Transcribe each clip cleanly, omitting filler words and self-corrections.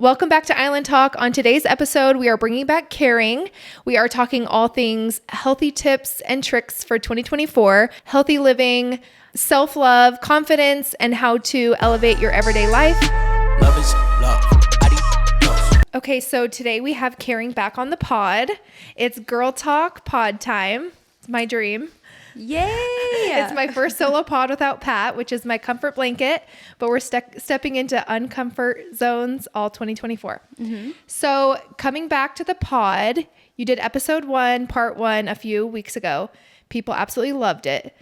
Welcome back to Island Talk. On today's episode, we are bringing back caring. We are talking all things healthy tips and tricks for 2024, healthy living, self-love, confidence, and how to elevate your everyday life. Love is love. Okay, so today we have Caring back on the pod. It's Girl Talk pod time. It's my dream. Yay! It's my first solo pod without Pat, which is my comfort blanket, but we're stepping into uncomfort zones all 2024. Mm-hmm. So coming back to the pod, you did episode 1, part 1 a few weeks ago. People absolutely loved it.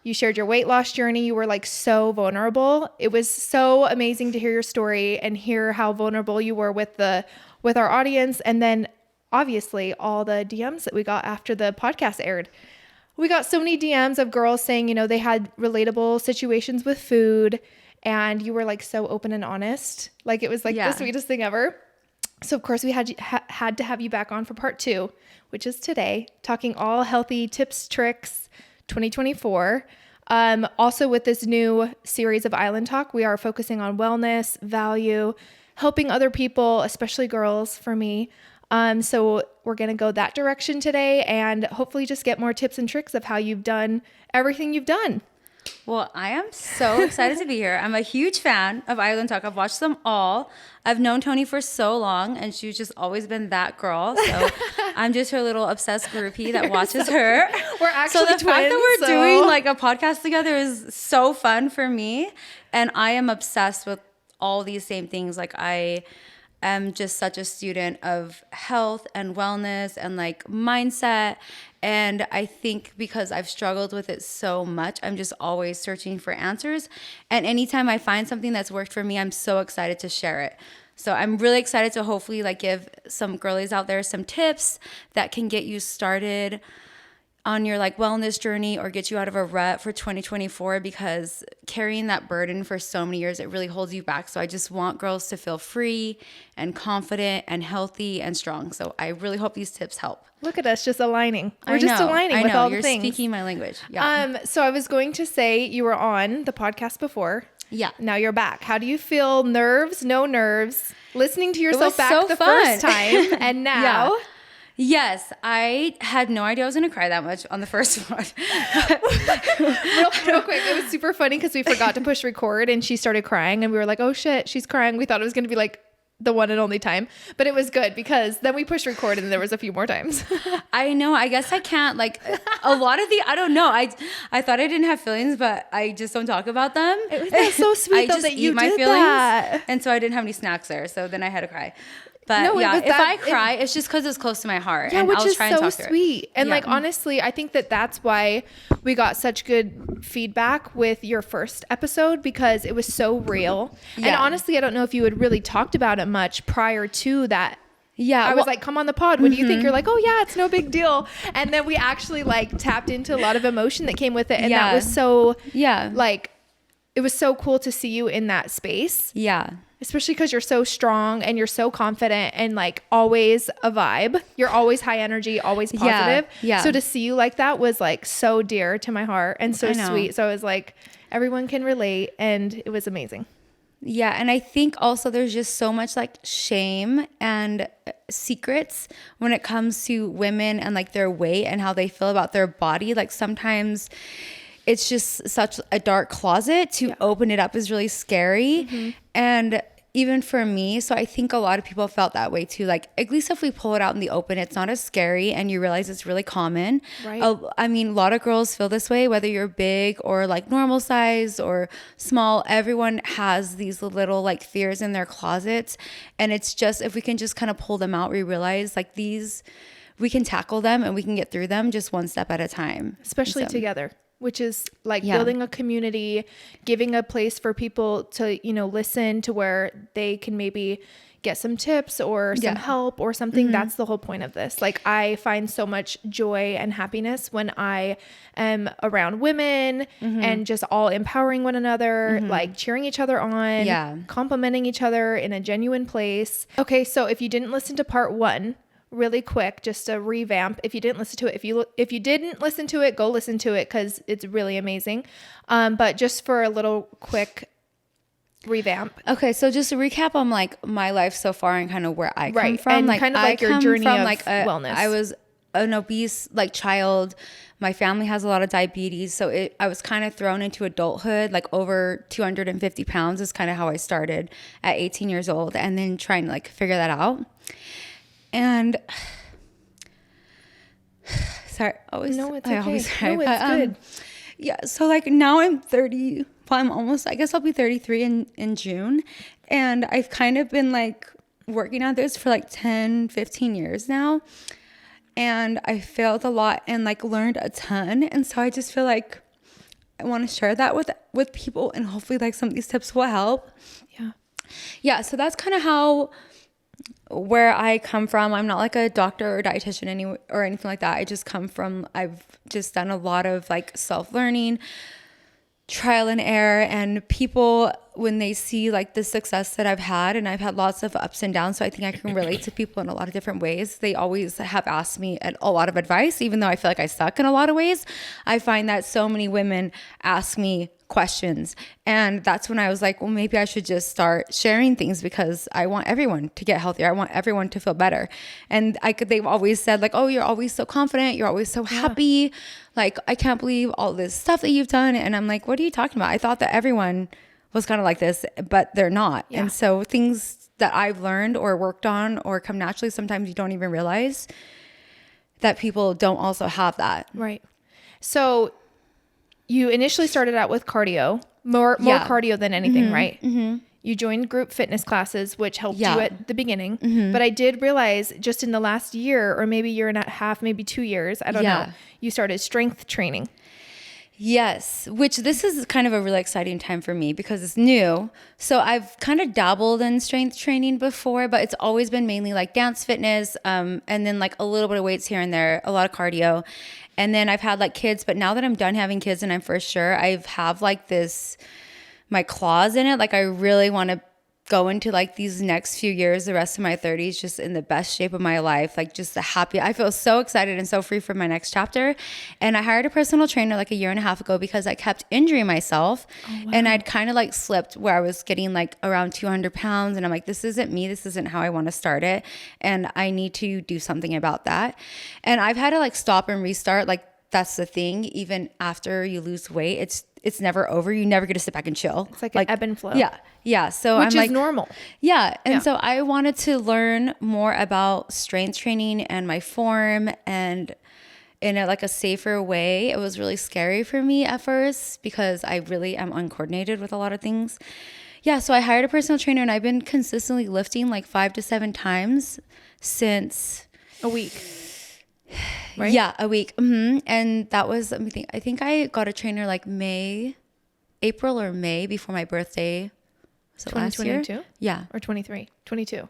You shared your weight loss journey. You were like so vulnerable. It was so amazing to hear your story and hear how vulnerable you were with our audience. And then obviously all the DMs that we got after the podcast aired. We got so many DMs of girls saying, you know, they had relatable situations with food, and you were like so open and honest. Like it was like the sweetest thing ever. So of course we had to have you back on for part 2, which is today, talking all healthy tips, tricks, 2024. Also with this new series of Island Talk, we are focusing on wellness, value, helping other people, especially girls for me. So we're going to go that direction today and hopefully just get more tips and tricks of how you've done everything you've done. Well, I am so excited to be here. I'm a huge fan of Island Talk. I've watched them all. I've known Tony for so long, and she's just always been that girl. So I'm just her little obsessed groupie that watches her. We're actually twins. So the fact that we're doing like a podcast together is so fun for me. And I am obsessed with all these same things. Like I'm just such a student of health and wellness and like mindset. And I think because I've struggled with it so much, I'm just always searching for answers. And anytime I find something that's worked for me, I'm so excited to share it. So I'm really excited to hopefully like give some girlies out there some tips that can get you started on your like wellness journey or get you out of a rut for 2024, because carrying that burden for so many years, it really holds you back. So I just want girls to feel free and confident and healthy and strong. So I really hope these tips help. Look at us just aligning. We're just aligning with all the things. You're speaking my language. Yeah. So I was going to say you were on the podcast before. Yeah. Now you're back. How do you feel? Nerves? No nerves? Listening to yourself back so the fun. First time and now? Yeah. Yes, I had no idea I was going to cry that much on the first one. real quick, it was super funny because we forgot to push record and she started crying and we were like, oh shit, she's crying. We thought it was going to be like the one and only time, but it was good because then we pushed record and there was a few more times. I know. I guess I can't like a lot of I don't know. I thought I didn't have feelings, but I just don't talk about them. That's so sweet though that you did that. And so I didn't have any snacks there. So then I had to cry. But no, yeah, if I cry, it's just because it's close to my heart. Yeah, and which I'll is try and so talk through sweet. it. And like, honestly, I think that's why we got such good feedback with your first episode, because it was so real. Yeah. And honestly, I don't know if you had really talked about it much prior to that. Yeah. I was like, come on the pod. What do you think? You're like, oh yeah, it's no big deal. And then we actually like tapped into a lot of emotion that came with it. And that was so, like, it was so cool to see you in that space. Yeah. Especially because you're so strong and you're so confident and like always a vibe. You're always high energy, always positive. Yeah. So to see you like that was like so dear to my heart and so sweet. So I was like, everyone can relate, and it was amazing. Yeah. And I think also there's just so much like shame and secrets when it comes to women and like their weight and how they feel about their body. Like sometimes it's just such a dark closet to open it up is really scary. Mm-hmm. And even for me, so I think a lot of people felt that way too. Like, at least if we pull it out in the open, it's not as scary and you realize it's really common. Right. I mean, a lot of girls feel this way, whether you're big or like normal size or small. Everyone has these little like fears in their closets. And it's just, if we can just kind of pull them out, we realize like we can tackle them and we can get through them just one step at a time. Especially together. Which is like building a community, giving a place for people to, you know, listen to where they can maybe get some tips or some help or something. Mm-hmm. That's the whole point of this. Like, I find so much joy and happiness when I am around women and just all empowering one another, like cheering each other on, complimenting each other in a genuine place. Okay. So if you didn't listen to part 1, really quick, just a revamp. If you didn't listen to it, if you didn't listen to it, go listen to it because it's really amazing. But just for a little quick revamp. Okay, so just to recap on like my life so far and kind of where I come from, and like kind of I like your come journey from of like wellness. I was an obese like child. My family has a lot of diabetes, so I was kind of thrown into adulthood like over 250 pounds is kind of how I started at 18 years old, and then trying to like figure that out. And sorry, always No, it's I okay. always cry, No, it's good. yeah, so like now I'm 30. Well, I'm almost, I guess I'll be 33 in June. And I've kind of been like working on this for like 10, 15 years now. And I failed a lot and like learned a ton. And so I just feel like I want to share that with people, and hopefully like some of these tips will help. Yeah. Yeah. So that's kind of where I come from. I'm not like a doctor or dietitian or anything like that. I just come from, I've just done a lot of like self-learning, trial and error, and people, when they see like the success that I've had, and I've had lots of ups and downs, so I think I can relate to people in a lot of different ways. They always have asked me a lot of advice, even though I feel like I suck in a lot of ways. I find that so many women ask me questions, and that's when I was like, well, maybe I should just start sharing things, because I want everyone to get healthier. I want everyone to feel better. And they've always said like, oh, you're always so confident, you're always so happy, like I can't believe all this stuff that you've done. And I'm like, what are you talking about? I thought that everyone was kind of like this, but they're not. Yeah. And so things that I've learned or worked on or come naturally, sometimes you don't even realize that people don't also have that. Right. So you initially started out with cardio, more cardio than anything, right? Mm-hmm. You joined group fitness classes, which helped you at the beginning. Mm-hmm. But I did realize just in the last year, or maybe year and a half, maybe 2 years, I don't know, you started strength training. Yes, which this is kind of a really exciting time for me because it's new. So I've kind of dabbled in strength training before, but it's always been mainly like dance fitness, and then like a little bit of weights here and there, a lot of cardio. And then I've had like kids, but now that I'm done having kids and I'm for sure, I have like this, my claws in it. Like I really want to go into like these next few years, the rest of my 30s, just in the best shape of my life. Like just the happy, I feel so excited and so free for my next chapter. And I hired a personal trainer like a year and a half ago because I kept injuring myself. Oh, wow. And I'd kind of like slipped where I was getting like around 200 pounds. And I'm like, this isn't me. This isn't how I want to start it. And I need to do something about that. And I've had to like stop and restart. Like that's the thing. Even after you lose weight, it's never over. You never get to sit back and chill. It's like an ebb and flow. Yeah. Yeah. So which I'm is like, normal. Yeah. And so I wanted to learn more about strength training and my form, and in like a safer way. It was really scary for me at first because I really am uncoordinated with a lot of things. Yeah. So I hired a personal trainer, and I've been consistently lifting like 5 to 7 times since a week. Right? Yeah, a week. Mm-hmm. And that was, I think I got a trainer like April or May before my birthday. Was it last year? 2022? Yeah. Or 23? 22.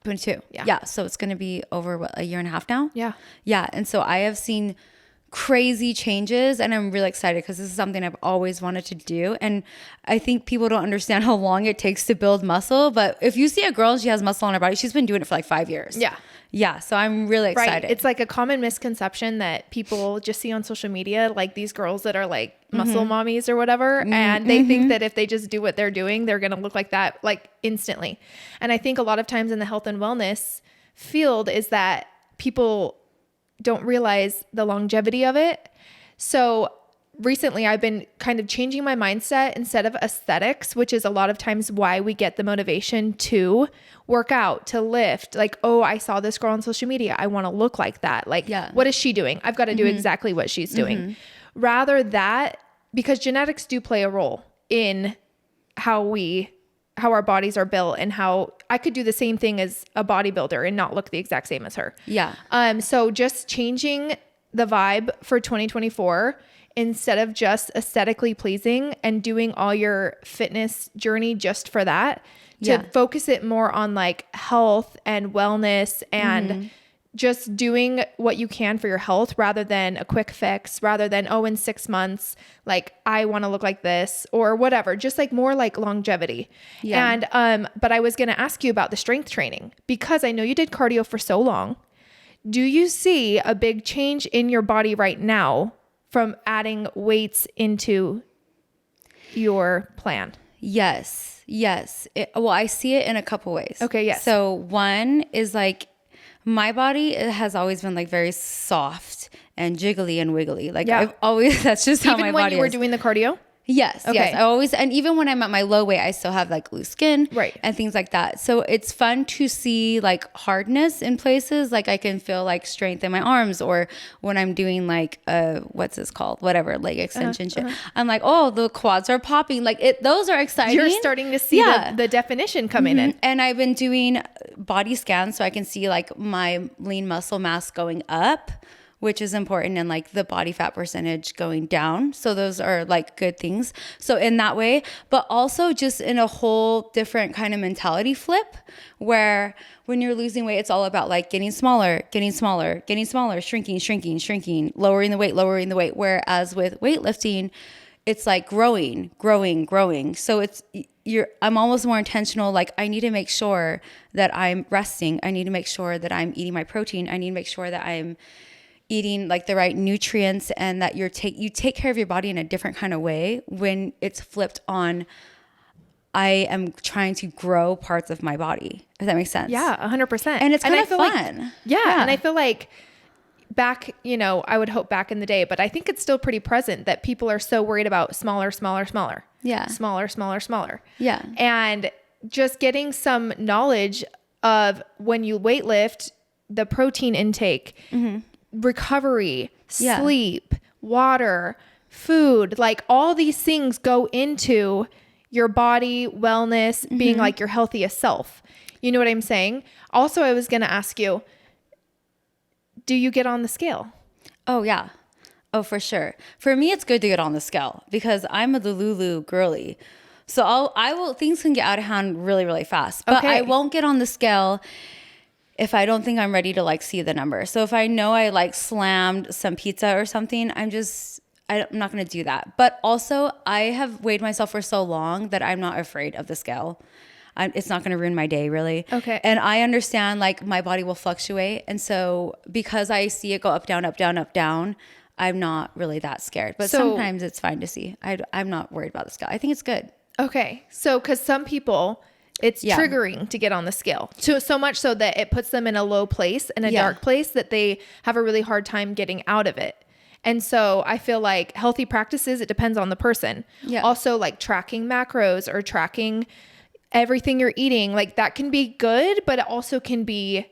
22. Yeah. Yeah. So it's going to be over a year and a half now. Yeah. Yeah. And so I have seen crazy changes, and I'm really excited because this is something I've always wanted to do. And I think people don't understand how long it takes to build muscle. But if you see a girl and she has muscle on her body, she's been doing it for like 5 years. Yeah. Yeah. So I'm really excited. Right. It's like a common misconception that people just see on social media, like these girls that are like muscle mommies or whatever. And they think that if they just do what they're doing, they're going to look like that, like instantly. And I think a lot of times in the health and wellness field is that people don't realize the longevity of it. So recently I've been kind of changing my mindset instead of aesthetics, which is a lot of times why we get the motivation to work out, to lift. Like, oh, I saw this girl on social media. I want to look like that. Like, what is she doing? I've got to do exactly what she's doing. Rather that, because genetics do play a role in how our bodies are built, and how I could do the same thing as a bodybuilder and not look the exact same as her. Yeah. So just changing the vibe for 2024, instead of just aesthetically pleasing and doing all your fitness journey just for that, to focus it more on like health and wellness and just doing what you can for your health, rather than a quick fix, rather than, oh, in 6 months, like I want to look like this or whatever, just like more like longevity. Yeah. And, but I was going to ask you about the strength training, because I know you did cardio for so long. Do you see a big change in your body right now from adding weights into your plan? Yes. Yes. Well, I see it in a couple ways. Okay, yes. So one is like my body has always been like very soft and jiggly and wiggly. Like Yeah. I've always, that's just how my Even body when you were is. doing the cardio? Yes, Okay. yes. I always, and even when I'm at my low weight, I still have like loose skin, Right. and things like that. So it's fun to see like hardness in places. Like I can feel like strength in my arms, or when I'm doing like what's this called? Whatever, leg extension shit. I'm like, oh, the quads are popping. Like those are exciting. You're starting to see the definition coming in. And I've been doing body scans so I can see like my lean muscle mass going up, which is important, and like the body fat percentage going down. So those are like good things. So in that way, but also just in a whole different kind of mentality flip, where when you're losing weight, it's all about like getting smaller, shrinking, lowering the weight. Whereas with weightlifting, it's like growing. So I'm almost more intentional. Like I need to make sure that I'm resting. I need to make sure that I'm eating my protein. I need to make sure that I'm eating like the right nutrients, and that you take care of your body in a different kind of way when it's flipped on. I am trying to grow parts of my body, if that makes sense. Yeah, 100%. And it's kind of fun. Like, yeah. And I feel like back, I would hope back in the day, but I think it's still pretty present that people are so worried about smaller. Yeah. Smaller. Yeah. And just getting some knowledge of when you weightlift, the protein intake, recovery, sleep, water, food, like all these things go into your body wellness, being like your healthiest self. You know what I'm saying? Also, I was going to ask you, do you get on the scale? Oh, yeah. Oh, for sure. For me, it's good to get on the scale because I'm a Lulu girly. So things can get out of hand really, really fast, but I won't get on the scale if I don't think I'm ready to like see the number. So if I know I like slammed some pizza or something, I'm not going to do that. But also I have weighed myself for so long that I'm not afraid of the scale. It's not going to ruin my day really. Okay. And I understand like my body will fluctuate. And so because I see it go up, down, I'm not really that scared, but sometimes it's fine to see. I'm not worried about the scale. I think it's good. Okay. So, cause some people, it's triggering to get on the scale. So much so that it puts them in a low place, in a dark place, that they have a really hard time getting out of it. And so I feel like healthy practices, it depends on the person. Yeah. Also like tracking macros or tracking everything you're eating, like that can be good, but it also can be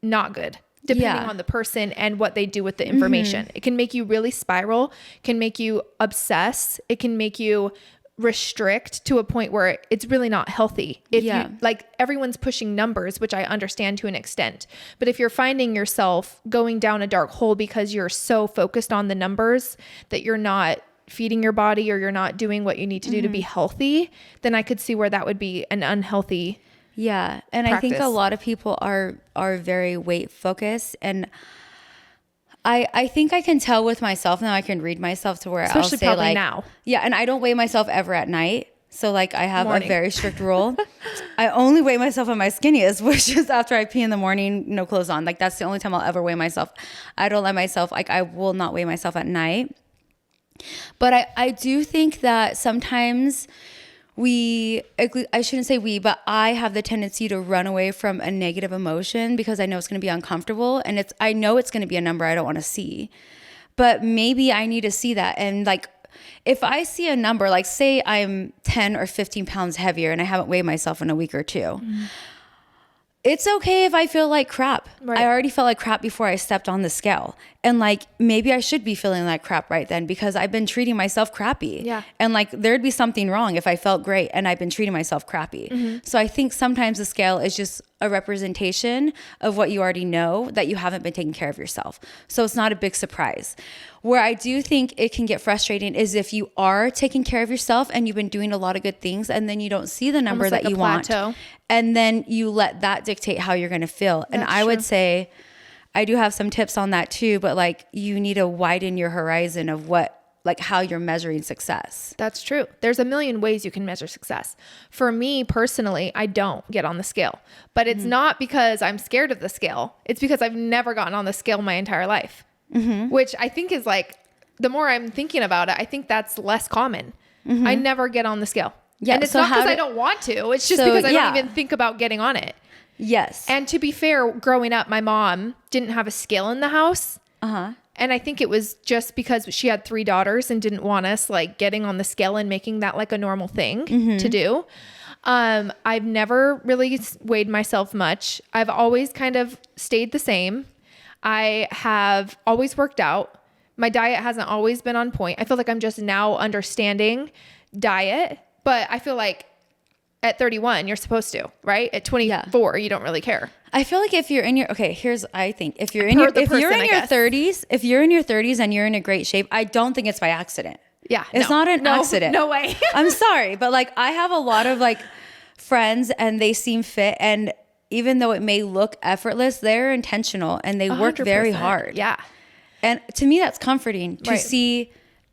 not good depending on the person and what they do with the information. It can make you really spiral, can make you obsess. It can make you restrict to a point where it's really not healthy. If you like, everyone's pushing numbers, which I understand to an extent, but if you're finding yourself going down a dark hole because you're so focused on the numbers that you're not feeding your body or you're not doing what you need to do to be healthy, then I could see where that would be an unhealthy and practice. I think a lot of people are very weight focused, and I think I can tell with myself now. I can read myself to where Especially I'll say probably like, now. Yeah. And I don't weigh myself ever at night. So like I have Morning. a very strict rule. I only weigh myself at my skinniest, which is after I pee in the morning, no clothes on. Like that's the only time I'll ever weigh myself. I don't let myself, like I will not weigh myself at night. But I do think that sometimes I shouldn't say we, but I have the tendency to run away from a negative emotion because I know it's going to be uncomfortable, and I know it's going to be a number I don't want to see, but maybe I need to see that. And like, if I see a number, like say I'm 10 or 15 pounds heavier and I haven't weighed myself in a week or two, it's okay if I feel like crap. Right. I already felt like crap before I stepped on the scale. And like, maybe I should be feeling like crap right then because I've been treating myself crappy. Yeah. And like, there'd be something wrong if I felt great and I've been treating myself crappy. So I think sometimes the scale is just a representation of what you already know, that you haven't been taking care of yourself. So it's not a big surprise. Where I do think it can get frustrating is if you are taking care of yourself and you've been doing a lot of good things and then you don't see the number Almost that like you a want. plateau. And then you let that dictate how you're going to feel. And That's I would true. say, I do have some tips on that too, but like you need to widen your horizon of how you're measuring success. That's true. There's a million ways you can measure success. For me personally, I don't get on the scale, but it's not because I'm scared of the scale. It's because I've never gotten on the scale my entire life, which I think is like, the more I'm thinking about it, I think that's less common. I never get on the scale. Yeah. And it's not because I don't want to. It's just because I don't even think about getting on it. Yes. And to be fair, growing up, my mom didn't have a scale in the house. Uh-huh. And I think it was just because she had 3 daughters and didn't want us like getting on the scale and making that like a normal thing to do. I've never really weighed myself much. I've always kind of stayed the same. I have always worked out. My diet hasn't always been on point. I feel like I'm just now understanding diet, but I feel like at 31, you're supposed to, right? At 24, you don't really care. I feel like if you're in your, if you're in your 30s, if you're in your 30s and you're in a great shape, I don't think it's by accident. Yeah. It's not an accident. No way. I'm sorry, but like I have a lot of like friends and they seem fit, and even though it may look effortless, they're intentional and they work very hard. Yeah. And to me, that's comforting to see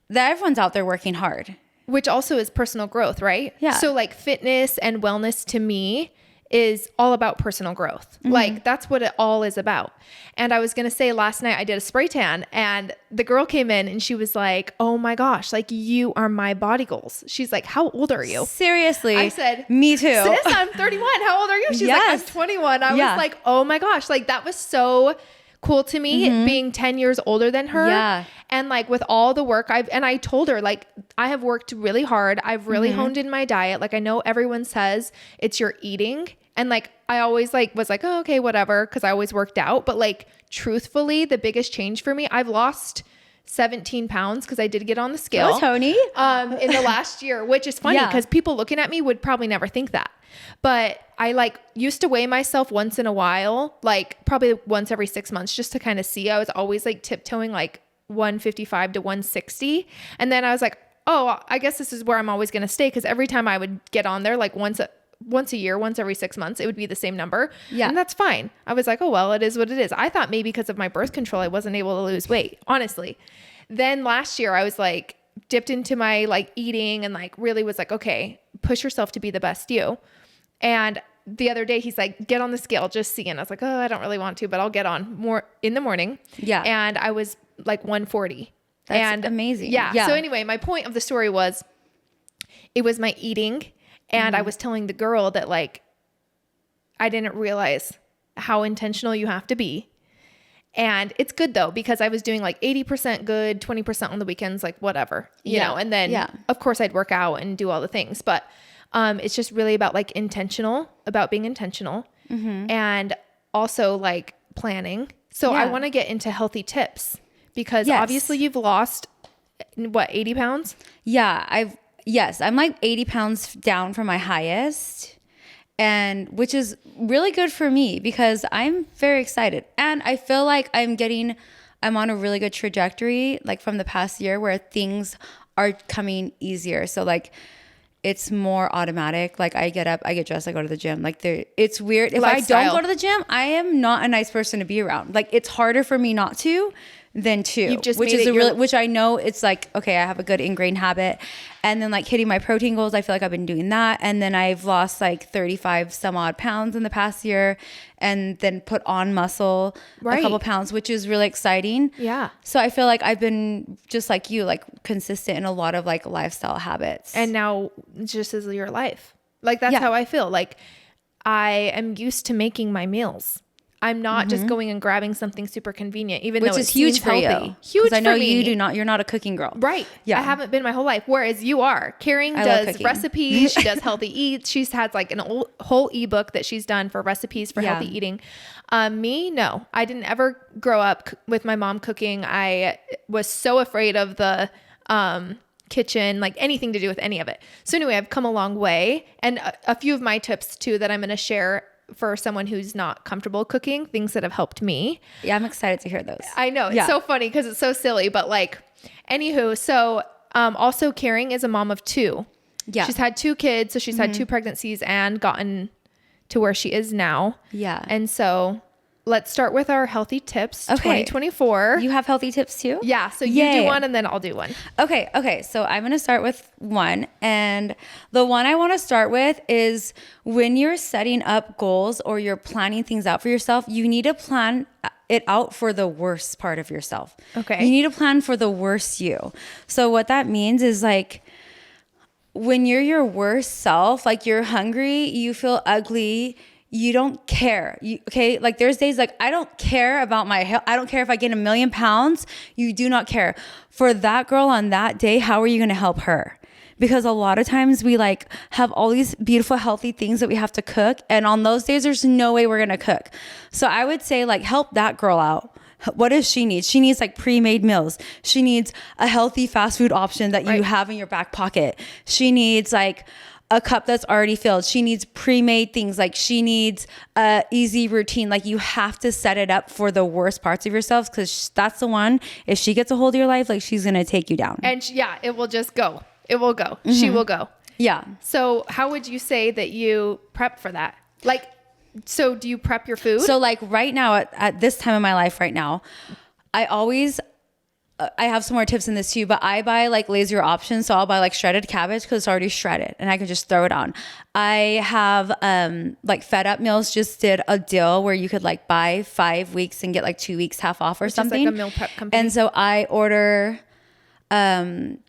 that everyone's out there working hard. Which also is personal growth, right? Yeah. So like fitness and wellness to me is all about personal growth. Like that's what it all is about. And I was going to say last night I did a spray tan and the girl came in and she was like, "Oh my gosh, like you are my body goals." She's like, "How old are you?" Seriously. I said, "Me too. Sis, I'm 31. How old are you?" She's like, "I'm 21. I was like, "Oh my gosh." Like that was so cool to me being 10 years older than her. Yeah. And like with all the work I told her, like, I have worked really hard. I've really honed in my diet. Like I know everyone says it's your eating. And like, I always like was like, "Oh, okay, whatever." Cause I always worked out. But like, truthfully, the biggest change for me, I've lost 17 pounds because I did get on the scale. Oh, Tony. In the last year, which is funny because people looking at me would probably never think that. But I like used to weigh myself once in a while, like probably once every 6 months just to kind of see. I was always like tiptoeing like 155 to 160. And then I was like, oh, I guess this is where I'm always going to stay. Cause every time I would get on there, like once a year, once every 6 months, it would be the same number. Yeah. And that's fine. I was like, oh, well, it is what it is. I thought maybe because of my birth control, I wasn't able to lose weight, honestly. Then last year I was like dipped into my like eating and like really was like, okay, push yourself to be the best you. And the other day he's like, "Get on the scale, just see." And I was like, "Oh, I don't really want to, but I'll get on more in the morning." Yeah. And I was like 140. That's amazing. Yeah. So anyway, my point of the story was it was my eating. And I was telling the girl that like, I didn't realize how intentional you have to be. And it's good though, because I was doing like 80% good, 20% on the weekends, like whatever, you know, and then of course I'd work out and do all the things, but it's just really about like about being intentional and also like planning. So I want to get into healthy tips because obviously you've lost what, 80 pounds? Yeah. I'm like 80 pounds down from my highest, and which is really good for me because I'm very excited. And I feel like I'm on a really good trajectory, like from the past year where things are coming easier. So like, it's more automatic. Like I get up, I get dressed, I go to the gym. Like it's weird. If Lifestyle. I don't go to the gym, I am not a nice person to be around. Like it's harder for me not to than to. You've just which made is it which I know it's like, okay, I have a good ingrained habit. And then like hitting my protein goals, I feel like I've been doing that. And then I've lost like 35 some odd pounds in the past year and then put on muscle a couple pounds, which is really exciting. Yeah. So I feel like I've been just like you, like consistent in a lot of like lifestyle habits. And now just as your life. Like that's how I feel. Like I am used to making my meals. I'm not just going and grabbing something super convenient, even though it's huge for you. Huge for me. I know you're not a cooking girl. Right. Yeah. I haven't been my whole life. Whereas you are. Karen does recipes. She does healthy eats. She's had like whole ebook that she's done for recipes for healthy eating. Me, no. I didn't ever grow up with my mom cooking. I was so afraid of the kitchen, like anything to do with any of it. So anyway, I've come a long way. And a few of my tips too that I'm going to share for someone who's not comfortable cooking, things that have helped me. Yeah, I'm excited to hear those. I know. It's so funny because it's so silly, but like, anywho, so also Karen is a mom of 2. Yeah. She's had 2 kids. So she's had 2 pregnancies and gotten to where she is now. Yeah. And so let's start with our healthy tips. 2024. You have healthy tips too? Yeah. So you do one and then I'll do one. Okay. So I'm going to start with one. And the one I want to start with is when you're setting up goals or you're planning things out for yourself, you need to plan it out for the worst part of yourself. Okay. You need to plan for the worst you. So what that means is like, when you're your worst self, like you're hungry, you feel ugly, you don't care. Okay. Like there's days like, I don't care about my health. I don't care if I gain 1,000,000 pounds. You do not care. For that girl on that day, how are you going to help her? Because a lot of times we like have all these beautiful, healthy things that we have to cook. And on those days, there's no way we're going to cook. So I would say like, help that girl out. What does she need? She needs like pre-made meals. She needs a healthy fast food option that you have in your back pocket. She needs like a cup that's already filled. She needs pre-made things. Like she needs a easy routine. Like you have to set it up for the worst parts of yourself, because that's the one, if she gets a hold of your life, like she's going to take you down. And it will just go. It will go. Mm-hmm. She will go. Yeah. So how would you say that you prep for that? Like, so do you prep your food? So like right now at this time of my life right now, I have some more tips in this too, but I buy like lazier options. So I'll buy like shredded cabbage because it's already shredded and I can just throw it on. I have like Fed Up Meals just did a deal where you could like buy 5 weeks and get like 2 weeks half off or something. Like a meal prep company. And so I order 10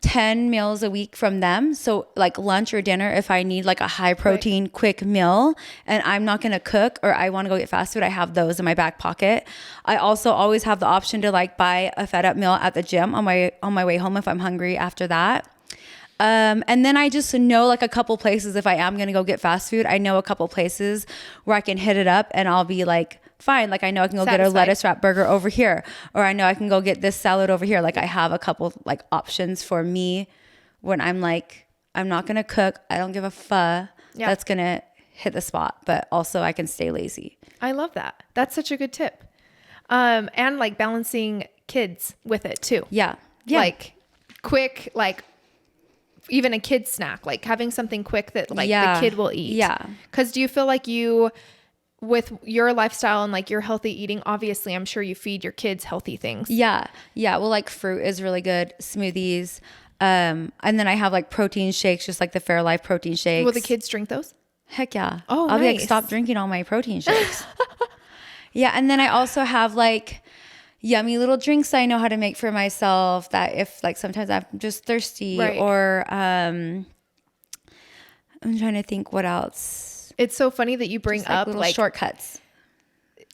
meals a week from them. So like lunch or dinner, if I need like a high protein quick meal and I'm not going to cook or I want to go get fast food, I have those in my back pocket. I also always have the option to like buy a Fed Up meal at the gym on my way home if I'm hungry after that. And then I just know like a couple places, if I am going to go get fast food, I know a couple places where I can hit it up and I'll be like, fine. Like I know I can go get a lettuce wrap burger over here, or I know I can go get this salad over here. Like I have a couple like options for me when I'm like, I'm not going to cook. I don't give a fuck. Yeah. That's going to hit the spot, but also I can stay lazy. I love that. That's such a good tip. And like balancing kids with it too. Yeah. Yeah. Like quick, like even a kid snack, like having something quick that like the kid will eat. Yeah. Cause do you feel like with your lifestyle and like your healthy eating, obviously I'm sure you feed your kids healthy things. Yeah. Yeah. Well, like fruit is really good. Smoothies. And then I have like protein shakes, just like the Fairlife protein shakes. Will the kids drink those? Heck yeah. Oh, I'll nice. be like, stop drinking all my protein shakes. Yeah. And then I also have like yummy little drinks I know how to make for myself, that if like sometimes I'm just thirsty, or I'm trying to think what else. It's so funny that you bring up little like shortcuts,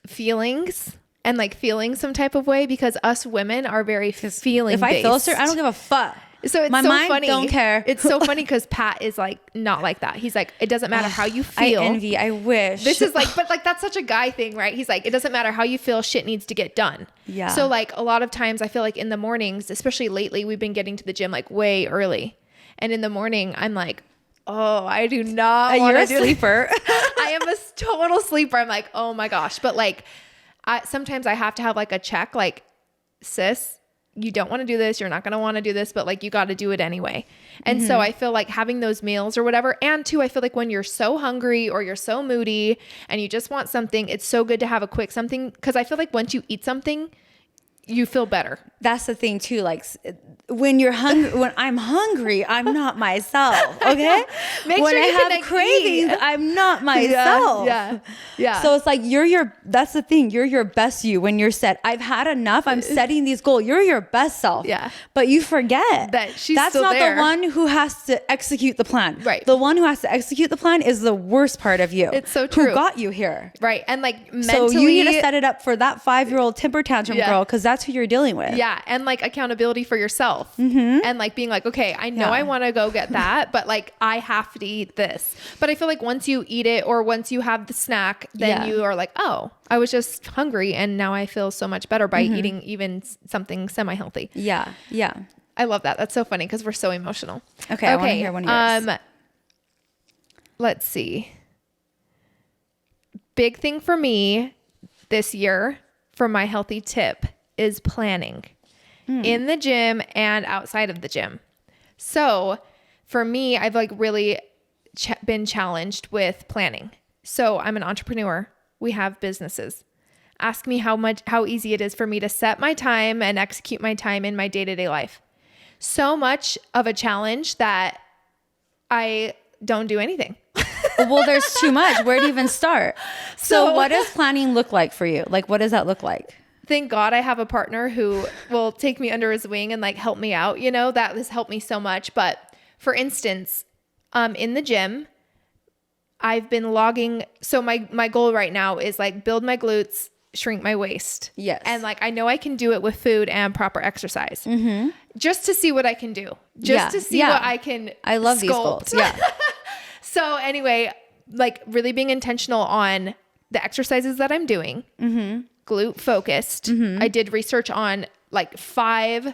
feelings and like feeling some type of way, because us women are very feeling based. If I feel certain, I don't give a fuck. So it's my so mind funny. Don't care. It's so funny because Pat is like not like that. He's like, it doesn't matter how you feel. I envy. I wish. This is like, but like that's such a guy thing, right? He's like, it doesn't matter how you feel. Shit needs to get done. Yeah. So like a lot of times I feel like in the mornings, especially lately, we've been getting to the gym like way early, and in the morning I'm like, oh, I do not want to do. You're a sleeper. I am a total sleeper. I'm like, oh my gosh. But like, sometimes I have to have like a check, like, sis, you don't want to do this. You're not going to want to do this, but like, you got to do it anyway. And so I feel like having those meals or whatever. And two, I feel like when you're so hungry or you're so moody and you just want something, it's so good to have a quick something. Cause I feel like once you eat something, you feel better. That's the thing too. Like when you're hungry, when I'm hungry, I'm not myself. Okay. Make when sure I you have can cravings, I'm not myself. Yeah. So it's like, that's the thing. You're your best you when you're set. I've had enough. I'm setting these goals. You're your best self. Yeah. But you forget that that's still not there. The one who has to execute the plan. Right. The one who has to execute the plan is the worst part of you. It's so true. Who got you here. Right. And like mentally. So you need to set it up for that 5-year-old temper tantrum girl, because that's who you're dealing with. Yeah. And like accountability for yourself. And like being like, okay, I know I want to go get that, but like I have to eat this. But I feel like once you eat it or once you have the snack, then you are like, oh, I was just hungry and now I feel so much better by eating even something semi-healthy. Yeah. Yeah. I love that. That's so funny because we're so emotional. Okay. I want to hear one of yours. Let's see. Big thing for me this year for my healthy tip is planning in the gym and outside of the gym. So for me, I've like really been challenged with planning. So I'm an entrepreneur. We have businesses. Ask me how easy it is for me to set my time and execute my time in my day-to-day life. So much of a challenge that I don't do anything. Well, there's too much. Where do you even start? So what does planning look like for you? Like, what does that look like? Thank God I have a partner who will take me under his wing and like help me out. You know, that has helped me so much. But for instance, in the gym, I've been logging. So my goal right now is like build my glutes, shrink my waist. Yes. And like, I know I can do it with food and proper exercise just to see what I can do, just to see what I can I love sculpt. these goals. Yeah. So anyway, like really being intentional on the exercises that I'm doing, glute focused. I did research on like 5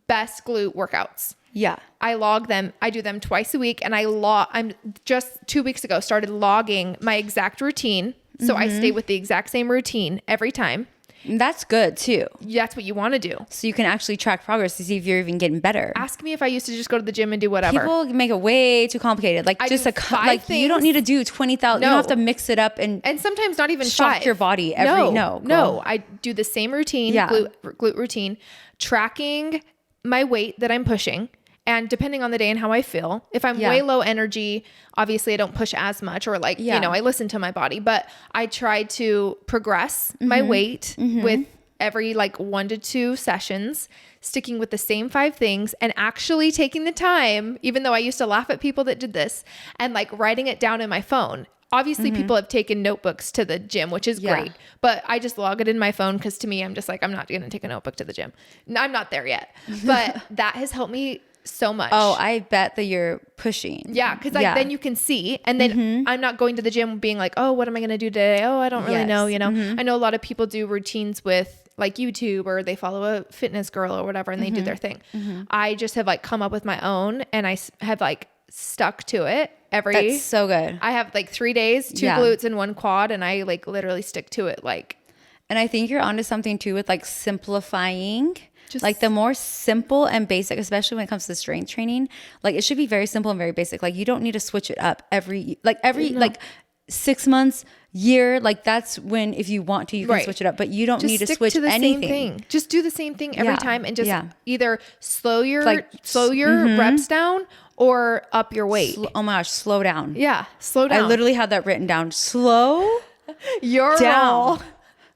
best glute workouts. Yeah. I log them. I do them twice a week. And I'm just 2 weeks ago started logging my exact routine. So I stay with the exact same routine every time. And that's good too. That's what you want to do. So you can actually track progress to see if you're even getting better. Ask me if I used to just go to the gym and do whatever. People make it way too complicated. Like I just do a 5 like things. you don't need to do 20,000. No. You don't have to mix it up and sometimes not even shock 5. your body every No. I do the same routine, Yeah. glute routine, tracking my weight that I'm pushing. And depending on the day and how I feel, if I'm way low energy, obviously I don't push as much, or like, you know, I listen to my body, but I try to progress my weight with every like 1 to 2 sessions, sticking with the same 5 things and actually taking the time, even though I used to laugh at people that did this, and like writing it down in my phone. Obviously people have taken notebooks to the gym, which is great, but I just log it in my phone. Cause to me, I'm just like, I'm not going to take a notebook to the gym. I'm not there yet, but that has helped me so much. Oh, I bet that you're pushing. Yeah. Cause like then you can see, and then I'm not going to the gym being like, oh, what am I going to do today? Oh, I don't really know. You know, I know a lot of people do routines with like YouTube, or they follow a fitness girl or whatever, and they do their thing. I just have like come up with my own, and I have like stuck to it That's so good. I have like 3 days, 2 glutes and 1 quad, and I like literally stick to it. Like, and I think you're onto something too with like simplifying. Just like the more simple and basic, especially when it comes to strength training, like it should be very simple and very basic. Like you don't need to switch it up every like 6 months, year. Like that's when, if you want to, you can switch it up, but you don't need to switch to the anything. Same thing. Just do the same thing every time, and just either slow your Like, reps down or up your weight. Oh my gosh, slow down. Yeah, slow down. I literally had that written down. Slow your down. roll.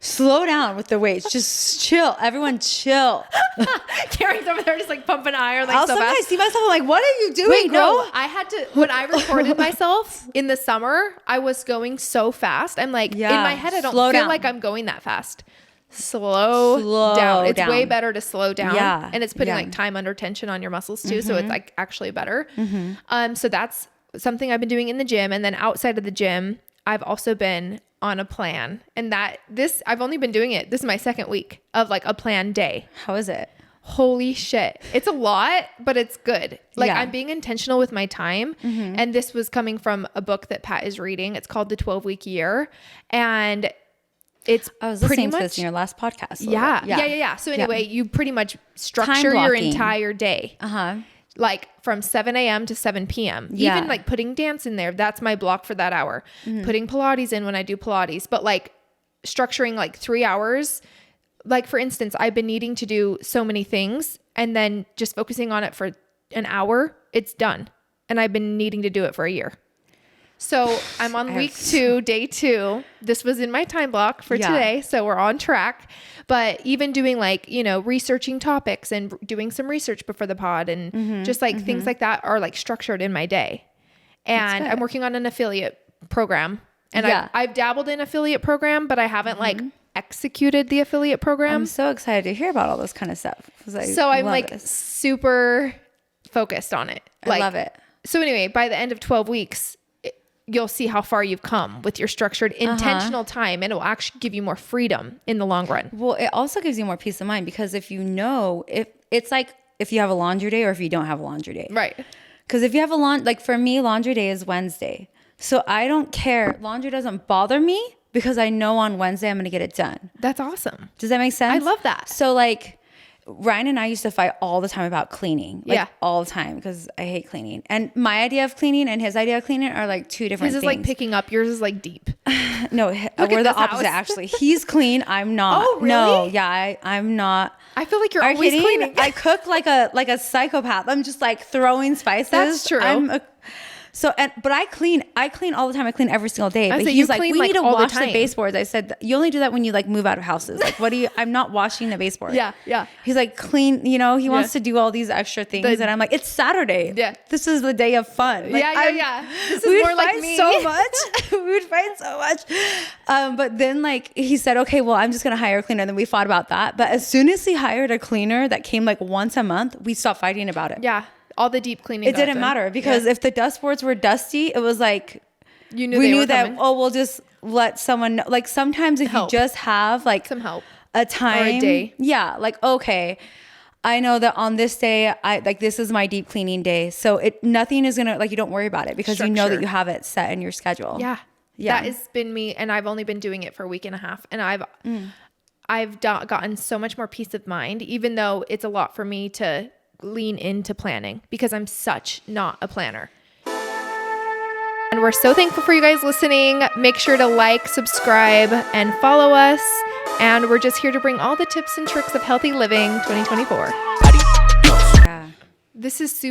Slow down with the weights. Just chill. Everyone chill. Carrie's over there just like pumping iron. Like, I'll so sometimes fast. see myself. I'm like, what are you doing, Wait, bro? no, I had to, when I recorded myself in the summer, I was going so fast. I'm like, in my head, I don't feel like I'm going that fast. Slow down. It's way better to slow down. Yeah. And it's putting like time under tension on your muscles too. So it's like actually better. So that's something I've been doing in the gym. And then outside of the gym, I've also been on a plan, and I've only been doing it. This is my 2nd week of like a planned day. How is it? Holy shit. It's a lot, but it's good. Like I'm being intentional with my time. And this was coming from a book that Pat is reading. It's called The 12-Week Year. And it's I was pretty listening much to this in your last podcast. Yeah. So anyway, you pretty much structure your entire day. Like from 7 a.m. to 7 p.m. Even like putting dance in there. That's my block for that hour. Putting Pilates in when I do Pilates. But like structuring like 3 hours. Like for instance, I've been needing to do so many things, and then just focusing on it for an hour, it's done. And I've been needing to do it for a year. So I'm on week 2, day 2. This was in my time block for today. So we're on track. But even doing like, you know, researching topics and doing some research before the pod, and just like things like that are like structured in my day. And I'm working on an affiliate program. And I've dabbled in affiliate program, but I haven't like executed the affiliate program. I'm so excited to hear about all this kind of stuff. So I'm like super focused on it. I love it. So anyway, by the end of 12 weeks, you'll see how far you've come with your structured intentional time, and it will actually give you more freedom in the long run. Well, it also gives you more peace of mind, because if you know, if it's like if you have a laundry day or if you don't have a laundry day. Right. Because if you have a like for me, laundry day is Wednesday. So I don't care. Laundry doesn't bother me because I know on Wednesday I'm going to get it done. That's awesome. Does that make sense? I love that. So like Ryan and I used to fight all the time about cleaning. Like all the time, because I hate cleaning. And my idea of cleaning and his idea of cleaning are like 2 different things. His is like picking up. Yours is like deep. No, we're the opposite actually. He's clean. I'm not. Oh, really? No, yeah, I'm not. I feel like you're always cleaning. I cook like a psychopath. I'm just like throwing spices. That's true. But I clean all the time. I clean every single day. But so he's you like, clean, we like, need to all the wash the time. baseboards. I said, you only do that when you like move out of houses. Like, I'm not washing the baseboard. Yeah. He's like, clean, he wants to do all these extra things. And I'm like, it's Saturday. Yeah. This is the day of fun. Like, This is more like me. so much. We would fight so much. But then like he said, okay, well, I'm just going to hire a cleaner. And then we fought about that. But as soon as he hired a cleaner that came like once a month, we stopped fighting about it. Yeah. All the deep cleaning. It didn't matter because if the dust boards were dusty, it was like, we knew that, coming. We'll just let someone know. Like sometimes if you just have like some help, a time, or a day. Yeah. Like, okay, I know that on this day, this is my deep cleaning day. So nothing is going to like, you don't worry about it because you know that you have it set in your schedule. Yeah. That has been me. And I've only been doing it for a week and a half. And I've gotten so much more peace of mind, even though it's a lot for me to lean into planning because I'm such not a planner. And we're so thankful for you guys listening. Make sure to like, subscribe, and follow us. And we're just here to bring all the tips and tricks of healthy living 2024. Yeah. This is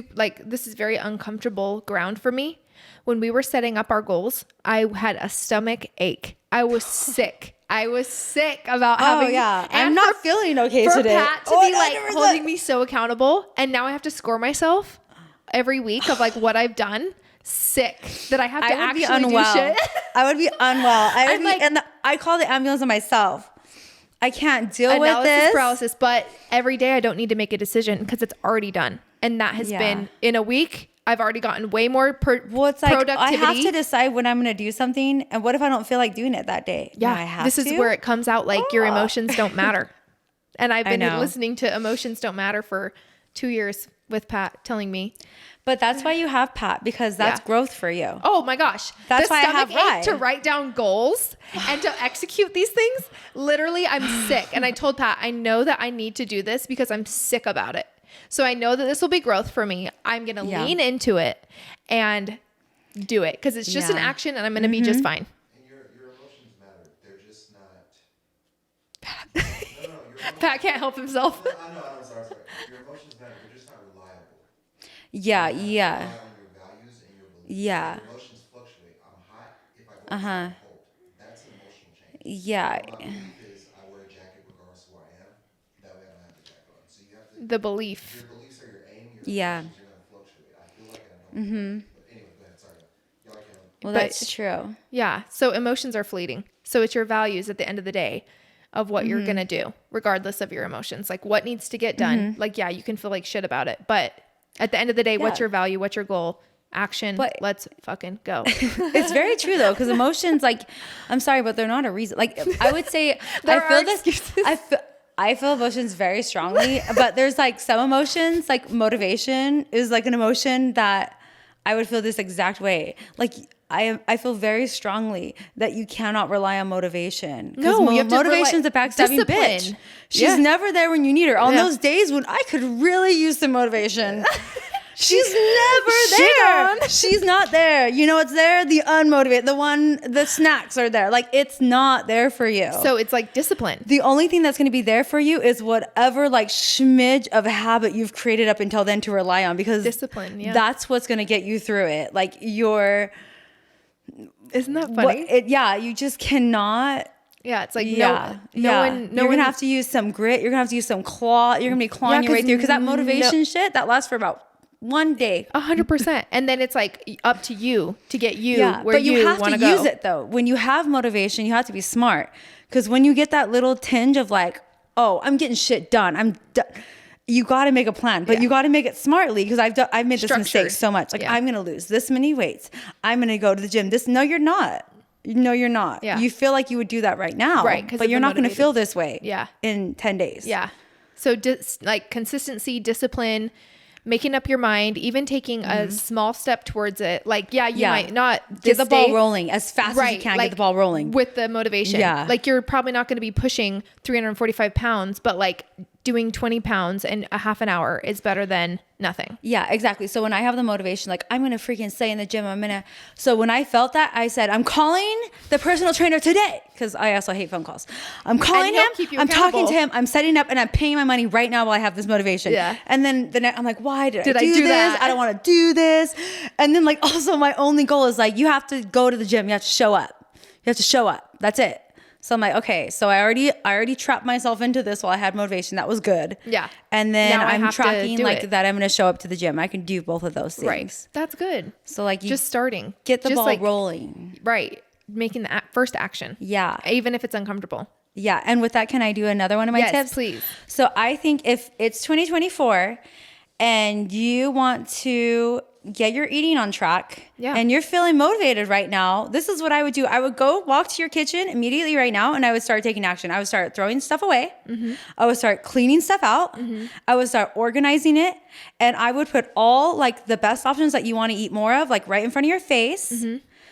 this is very uncomfortable ground for me. When we were setting up our goals, I had a stomach ache. I was sick. About having. Oh yeah, I'm not feeling okay for today. Pat to be like holding me so accountable, and now I have to score myself every week of like what I've done. Sick that I have to actually do shit. I would be unwell. I call the ambulance on myself. I can't deal with this paralysis. But every day I don't need to make a decision because it's already done, and that has been in a week. I've already gotten way more productivity. I have to decide when I'm going to do something. And what if I don't feel like doing it that day? Yeah. This is where it comes out like your emotions don't matter. And I've been listening to Emotions Don't Matter for 2 years with Pat telling me. But that's why you have Pat, because that's growth for you. Oh my gosh. That's why I have Rye. To write down goals and to execute these things. Literally, I'm sick. And I told Pat, I know that I need to do this because I'm sick about it. So I know that this will be growth for me. I'm going to lean into it and do it because it's just an action and I'm going to be just fine. And your emotions matter. They're just not. Pat can't help himself. I'm sorry. Your emotions matter. They're just not reliable. Yeah. Rely on your values and your beliefs. Yeah. Your emotions fluctuate. I'm hot. If I go I'm cold. That's an emotional change. Yeah. My belief is I wear a jacket regardless of where I am. That way I don't have the jacket on. So you have to. The belief. Your beliefs are your aim. Your emotions are going to fluctuate. I feel like I don't. But anyway, go ahead. Sorry. Y'all can. Well, that's true. Yeah. So emotions are fleeting. So it's your values at the end of the day of what you're going to do, regardless of your emotions. Like what needs to get done. Like, yeah, you can feel like shit about it. But at the end of the day, what's your value? What's your goal? Action. But let's fucking go. It's very true though. Cause emotions, like, I'm sorry, but they're not a reason. Like I would say, I feel emotions very strongly, but there's like some emotions, like motivation is like an emotion that I would feel this exact way. Like I feel very strongly that you cannot rely on motivation. No, motivation's a backstabbing bitch. She's never there when you need her. On those days when I could really use some motivation. She's never there. She's not there. You know what's there? The unmotivated, the snacks are there. Like it's not there for you. So it's like discipline. The only thing that's going to be there for you is whatever like smidge of habit you've created up until then to rely on, because discipline, that's what's going to get you through it. Like isn't that funny? You just cannot. Yeah, it's like you're gonna have to use some grit. You're gonna have to use some claw. You're gonna be clawing your way through, because that motivation shit that lasts for about 1 day. 100%. And then it's like up to you to get you where you want to go. But you have to use it though. When you have motivation, you have to be smart, because when you get that little tinge of like, oh, I'm getting shit done, I'm done. You got to make a plan, but you got to make it smartly, because I've made this mistake so much. Like I'm going to lose this many weights. I'm going to go to the gym. No, you're not. No, you're not. Yeah. You feel like you would do that right now. Right. But you're not going to feel this way in 10 days. Yeah. So like consistency, discipline, making up your mind, even taking a small step towards it. Like, you might not get the ball rolling as fast as you can. Get the ball rolling with the motivation. Yeah. Like you're probably not going to be pushing 345 pounds, but like doing 20 pounds in a half an hour is better than nothing. Yeah, exactly. So when I have the motivation, like I'm going to freaking stay in the gym, so when I felt that, I said, I'm calling the personal trainer today. Cause I also hate phone calls. I'm calling him. I'm talking to him. I'm setting up and I'm paying my money right now while I have this motivation. Yeah. And then I'm like, why did I I do this? that? I don't want to do this. And then like, also my only goal is like, you have to go to the gym. You have to show up. You have to show up. That's it. So I'm like, okay, so I already trapped myself into this while I had motivation. That was good. Yeah. And then Now I I'm have to tracking do like it. that I'm going to show up to the gym. I can do both of those things. Right. That's good. So like you Just starting. get the Just ball like, rolling. Right. Making the first action. Yeah. Even if it's uncomfortable. Yeah. And with that, can I do another one of my Yes, tips? please. So I think if it's 2024 and you want to get your eating on track and you're feeling motivated right now, this is what I would do. I would go walk to your kitchen immediately right now and I would start taking action. I would start throwing stuff away. I would start cleaning stuff out. I would start organizing it. And I would put all like the best options that you want to eat more of, like right in front of your face.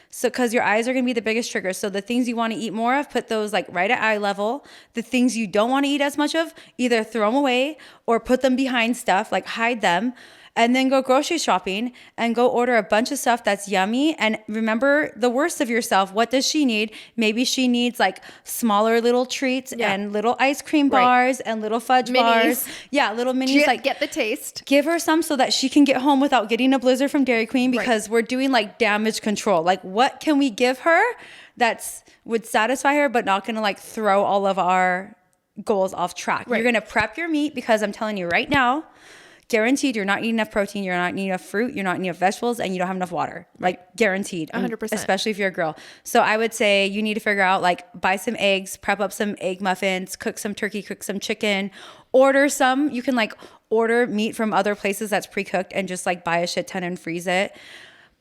So, cause your eyes are going to be the biggest trigger. So the things you want to eat more of, put those like right at eye level. The things you don't want to eat as much of, either throw them away or put them behind stuff, like hide them. And then go grocery shopping and go order a bunch of stuff that's yummy. And remember the worst of yourself. What does she need? Maybe she needs like smaller little treats and little ice cream bars and little fudge bars. Yeah, little minis. Like get the taste. Give her some so that she can get home without getting a blizzard from Dairy Queen, because we're doing like damage control. Like what can we give her that's would satisfy her but not going to like throw all of our goals off track? You're going to prep your meat, because I'm telling you right now, guaranteed you're not eating enough protein, you're not eating enough fruit, you're not eating enough vegetables, and you don't have enough water. Like guaranteed. 100%. Especially if you're a girl. So I would say you need to figure out, like, buy some eggs, prep up some egg muffins, cook some turkey, cook some chicken, order some. You can like order meat from other places that's pre-cooked and just like buy a shit ton and freeze it.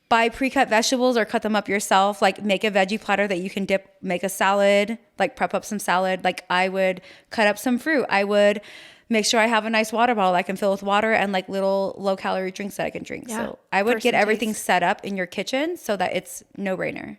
Buy pre-cut vegetables or cut them up yourself. Like make a veggie platter that you can dip, make a salad, like prep up some salad. Like I would cut up some fruit. I would make sure I have a nice water bottle I can fill with water and like little low calorie drinks that I can drink. Yeah, so I would get everything taste. set up in your kitchen so that it's no brainer.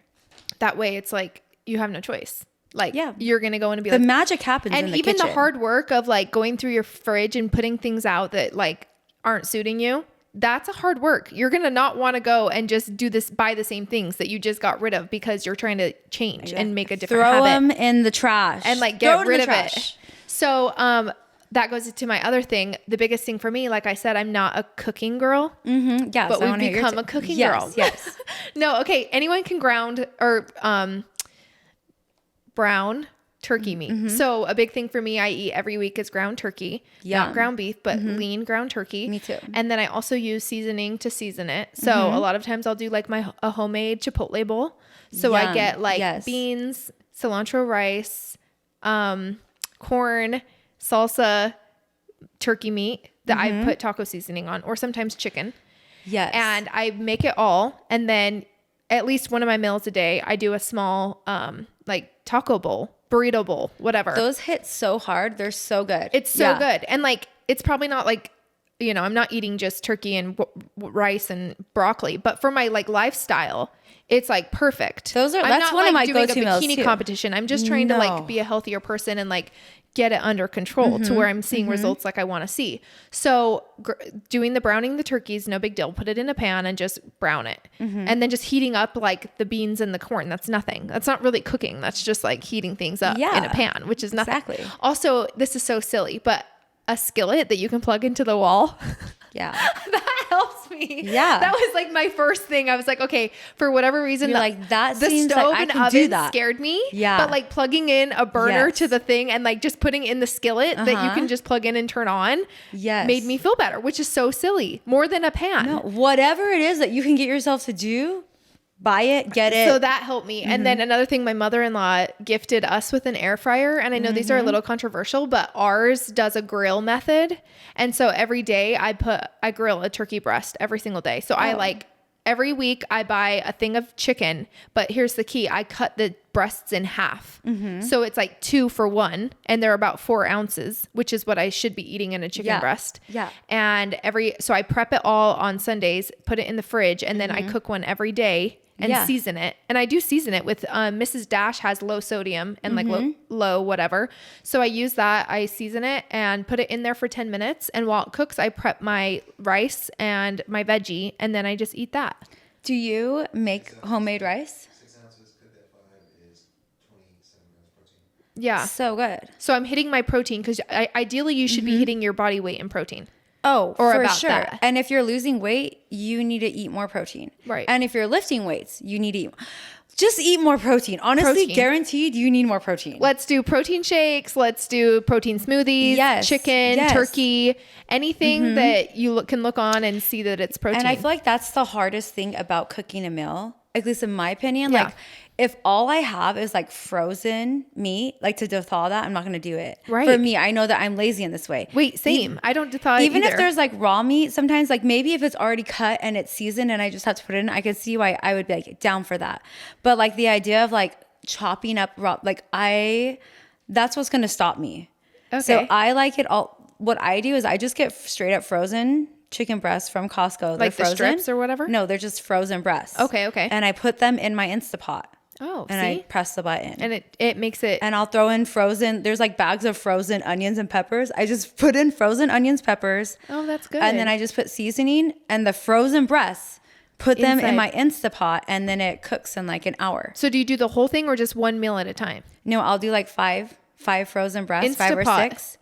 That way it's like you have no choice. Like Yeah. you're going to go in and be The like, magic happens in and the even kitchen. the hard work of like going through your fridge and putting things out that like aren't suiting you. That's a hard work. You're going to not want to go and just do this, buy the same things that you just got rid of because you're trying to change and make a different Throw habit. them in the trash. And like Throw get rid in the of trash. it. So, that goes to my other thing. The biggest thing for me, like I said, I'm not a cooking girl, Yes, but I wanna we've hear your become a cooking yes, girl. Yes. No, okay. Anyone can ground or brown turkey meat. So a big thing for me, I eat every week is ground turkey, Yum. not ground beef, but lean ground turkey. Me too. And then I also use seasoning to season it. So a lot of times I'll do like a homemade Chipotle bowl. So I Yum. get like Yes. beans, cilantro rice, corn, salsa, turkey meat that I put taco seasoning on, or sometimes chicken. Yes. And I make it all. And then at least one of my meals a day, I do a small like taco bowl, burrito bowl, whatever. those hit so hard. They're so good. It's so good. And like, it's probably not like, you know, I'm not eating just turkey and rice and broccoli, but for my like lifestyle, it's like perfect. That's not, one of my doing go-to a meals, bikini too. competition. I'm just trying to No. like be a healthier person and like get it under control to where I'm seeing results like I want to see. So doing the browning the turkeys, no big deal. Put it in a pan and just brown it. And then just heating up like the beans and the corn. That's nothing. That's not really cooking. That's just like heating things up in a pan, which is nothing. Exactly. Also, this is so silly, but a skillet that you can plug into the wall. Yeah. That helps me. Yeah. That was like my first thing. I was like, okay, for whatever reason, You're like, that the seems stove like I and can do oven that. scared me. Yeah. But like plugging in a burner Yes. to the thing and like just putting in the skillet that you can just plug in and turn on Yes. made me feel better, which is so silly. More than a pan. No, whatever it is that you can get yourself to do, buy it, get it. So that helped me. And then another thing, my mother-in-law gifted us with an air fryer. And I know these are a little controversial, but ours does a grill method. And so every day I grill a turkey breast every single day. So I like every week I buy a thing of chicken, but here's the key. I cut the breasts in half. So it's like 2 for 1 and they're about 4 ounces, which is what I should be eating in a chicken breast. Yeah. And so I prep it all on Sundays, put it in the fridge, and then I cook one every day. and Yeah. season it. And I do season it with Mrs. Dash has low sodium and like low whatever. So I use that. I season it and put it in there for 10 minutes. And while it cooks, I prep my rice and my veggie, and then I just eat that. Do you make homemade rice? 6 ounces cooked at 5 is 27 grams protein. Yeah. So good. So I'm hitting my protein because ideally you should be hitting your body weight in protein. Oh, Or for about sure. that. And if you're losing weight, you need to eat more protein. Right. And if you're lifting weights, you need to just eat more protein. Honestly, Protein. guaranteed you need more protein. Let's do protein shakes. Let's do protein smoothies, Yes. chicken, Yes. turkey, anything that you can look on and see that it's protein. And I feel like that's the hardest thing about cooking a meal, at least in my opinion. Yeah. Like, if all I have is like frozen meat, like to thaw that, I'm not going to do it. Right. For me, I know that I'm lazy in this way. Wait, same. I don't thaw Even either. if there's like raw meat, sometimes like maybe if it's already cut and it's seasoned and I just have to put it in, I could see why I would be like down for that. But like the idea of like chopping up raw, that's what's going to stop me. Okay. So I like it all. What I do is I just get straight up frozen chicken breasts from Costco. They're Like the frozen. strips or whatever? No, they're just frozen breasts. Okay, okay. And I put them in my Instapot. Oh, And see? I press the button. And it makes it. And I'll throw in frozen. There's like bags of frozen onions and peppers. I just put in frozen onions, peppers. Oh, that's good. And then I just put seasoning and the frozen breasts, put them in my Inside. Instapot, and then it cooks in like an hour. So do you do the whole thing or just one meal at a time? No, I'll do like five frozen breasts, 5 or Instapot. 6.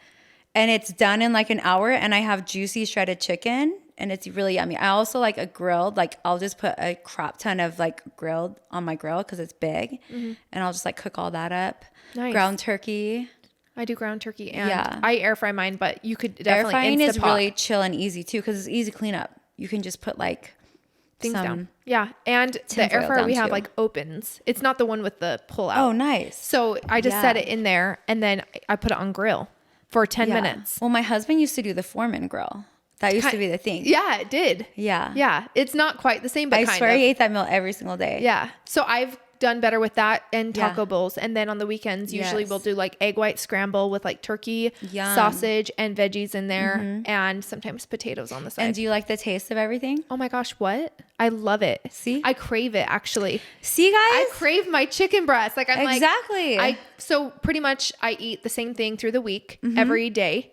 And it's done in like an hour, and I have juicy shredded chicken, and it's really yummy. I also like a grilled, like I'll just put a crap ton of like grilled on my grill because it's big, and I'll just like cook all that up. Nice. Ground turkey. I do ground turkey and Yeah. I air fry mine, but you could Air definitely frying is Instapot really chill and easy too because it's easy cleanup. You can just put like things some. down. Yeah. And the tinfoil air fryer down we have too. like opens. It's not the one with the pull out. Oh, nice. So I just set it in there and then I put it on grill for 10 Yeah. minutes. Well, my husband used to do the Foreman grill. That used to be the thing. Yeah, it did. Yeah. Yeah. It's not quite the same, but I kind swear of. he ate that meal every single day. Yeah. So I've done better with that and taco Yeah. bowls. And then on the weekends, usually Yes. we'll do like egg white scramble with like turkey, Yum. sausage, and veggies in there. And sometimes potatoes on the side. And do you like the taste of everything? Oh my gosh, what? I love it. See? I crave it actually. See, guys? I crave my chicken breast. Like I'm Exactly. like so pretty much I eat the same thing through the week Mm-hmm. every day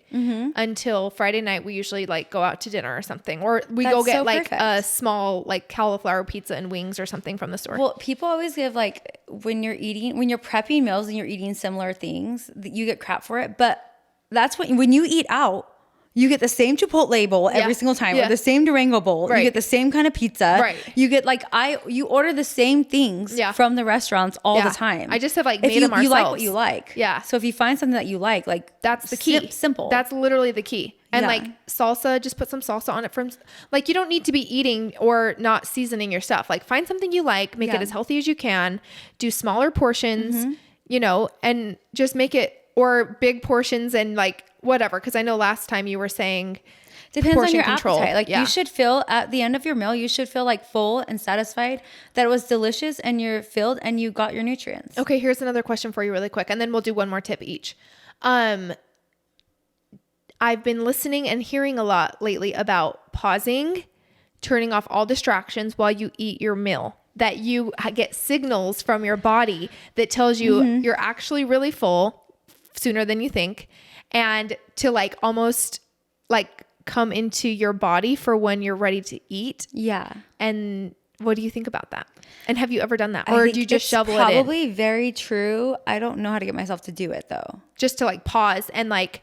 until Friday night. We usually like go out to dinner or something, or we go That's get so like a perfect. small like cauliflower pizza and wings or something from the store. Well, people always give like when you're prepping meals and you're eating similar things, you get crap for it. But that's when you eat out, you get the same Chipotle bowl every single time, Yeah. or the same Durango bowl. Right. You get the same kind of pizza. Right. You get like you order the same things Yeah. from the restaurants all Yeah. the time. I just have like If made you, them you like what ourselves. you like. Yeah. So if you find something that you like That's the key. Simple. That's literally the key. And Yeah. like salsa, just put some salsa on it from like you don't need to be eating or not seasoning your stuff. Like find something you like, make it Yeah. as healthy as you can, do smaller portions, Mm-hmm. And just make it or big portions and like whatever. Cause I know last time you were saying Depends on portion your control. appetite. Like Yeah. you should feel at the end of your meal, you should feel like full and satisfied that it was delicious and you're filled and you got your nutrients. Okay, here's another question for you really quick, and then we'll do one more tip each. I've been listening and hearing a lot lately about pausing, turning off all distractions while you eat your meal. That you get signals from your body that tells you you're actually really full sooner than you think, and to like almost like come into your body for when you're ready to eat. Yeah. And what do you think about that? And have you ever done that? I Or think do you just it's shovel it in? Probably very true. I don't know how to get myself to do it though. Just to like pause and like,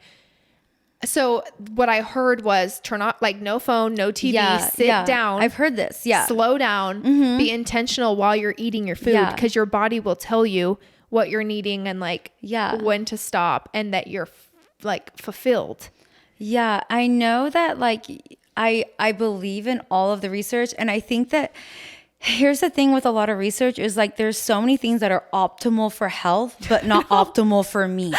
so what I heard was turn off, like no phone, no TV, sit down. I've heard this. Yeah. Slow down, be intentional while you're eating your food Yeah. because your body will tell you what you're needing and like Yeah. when to stop and that you're like fulfilled. Yeah. I know that like I believe in all of the research, and I think that here's the thing with a lot of research is like there's so many things that are optimal for health, but not optimal for me.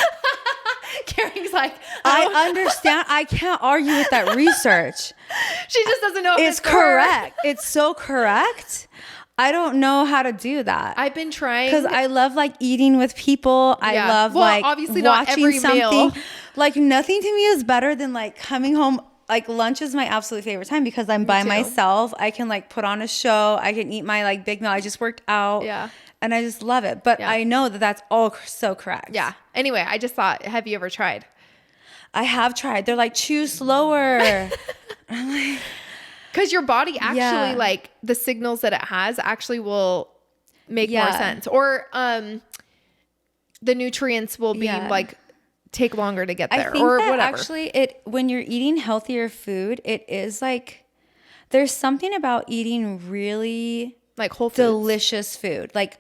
Carrie's like, I understand. I can't argue with that research. she just doesn't know if It's for her. correct. It's so correct. I don't know how to do that. I've been trying Because I love like eating with people. I Yeah. love Well, like obviously not watching every something. meal. Like nothing to me is better than like coming home like lunch is my absolute favorite time because I'm by too. myself. I can like put on a show. I can eat my like big meal. I just worked out. Yeah. And I just love it. But Yeah. I know that that's all so correct. Yeah. Anyway, I just thought, have you ever tried? I have tried. They're like, chew slower. Because your body actually, Yeah. like the signals that it has actually will make more Yeah. sense. Or the nutrients will be Yeah. like take longer to get there I think or that whatever. actually when you're eating healthier food, it is like, there's something about eating really Like whole foods. delicious food. Like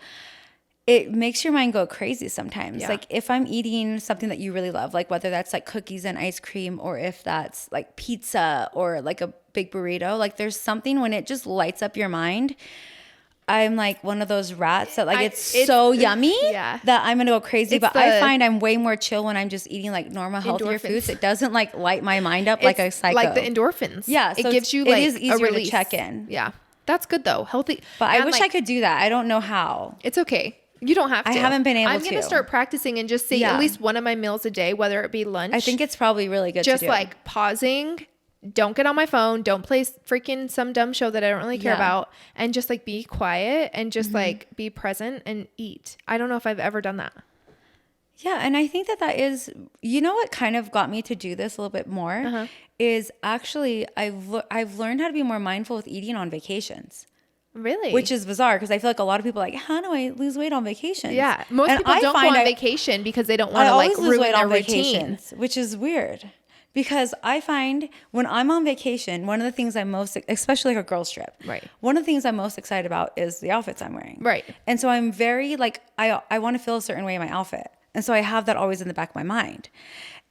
it makes your mind go crazy sometimes. Yeah. Like if I'm eating something that you really love, like whether that's like cookies and ice cream or if that's like pizza or like a big burrito, like there's something when it just lights up your mind. I'm like one of those rats that like it's so yummy Yeah. that I'm gonna go crazy. It's But I find I'm way more chill when I'm just eating like normal healthier Endorphins. foods. It doesn't like light my mind up like a It's psycho. like the endorphins. Yeah, It so gives you it like is a easier to release. check in. Yeah. That's good though. Healthy. But I And, wish like, I could do that. I don't know how. It's okay. You don't have to. I haven't been able I'm going to to. start practicing and just say Yeah. at least one of my meals a day, whether it be lunch. I think it's probably really good just to do. like pausing. Don't get on my phone. Don't play freaking some dumb show that I don't really care Yeah. about. And just like be quiet and just like be present and eat. I don't know if I've ever done that. Yeah, and I think that is, you know what kind of got me to do this a little bit more is actually I've learned how to be more mindful with eating on vacations. Really? Which is bizarre because I feel like a lot of people are like, how do I lose weight on vacations? yeah. Most And people I don't go find on vacation because they don't want I to like always lose ruin weight their on routine. vacations, which is weird. Because I find when I'm on vacation, one of the things I'm most, especially like a girl's trip, Right. one of the things I'm most excited about is the outfits I'm wearing. Right. And so I'm very like, I want to feel a certain way in my outfit. And so I have that always in the back of my mind.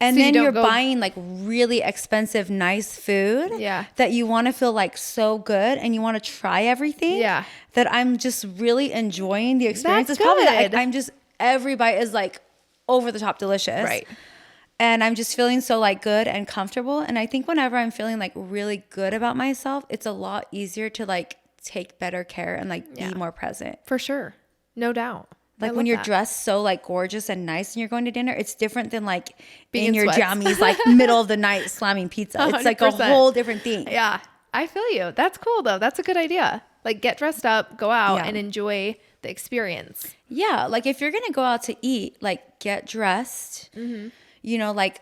And So you then don't you're go- buying like really expensive, nice food Yeah. that you want to feel like so good and you want to try everything. Yeah. That I'm just really enjoying the experience. That's It's probably that good. I'm just, every bite is like over the top delicious. Right. And I'm just feeling so like good and comfortable. And I think whenever I'm feeling like really good about myself, it's a lot easier to like take better care and like Yeah. be more present. For sure. No doubt. I Like love when you're that. dressed so like gorgeous and nice and you're going to dinner, it's different than like Being in in your sweats. jammies, like middle of the night slamming pizza. It's like a 100%. whole different thing. Yeah, I feel you. That's cool though. That's a good idea. Like get dressed up, go out Yeah. and enjoy the experience. Yeah. Like if you're going to go out to eat, like get dressed, you know, like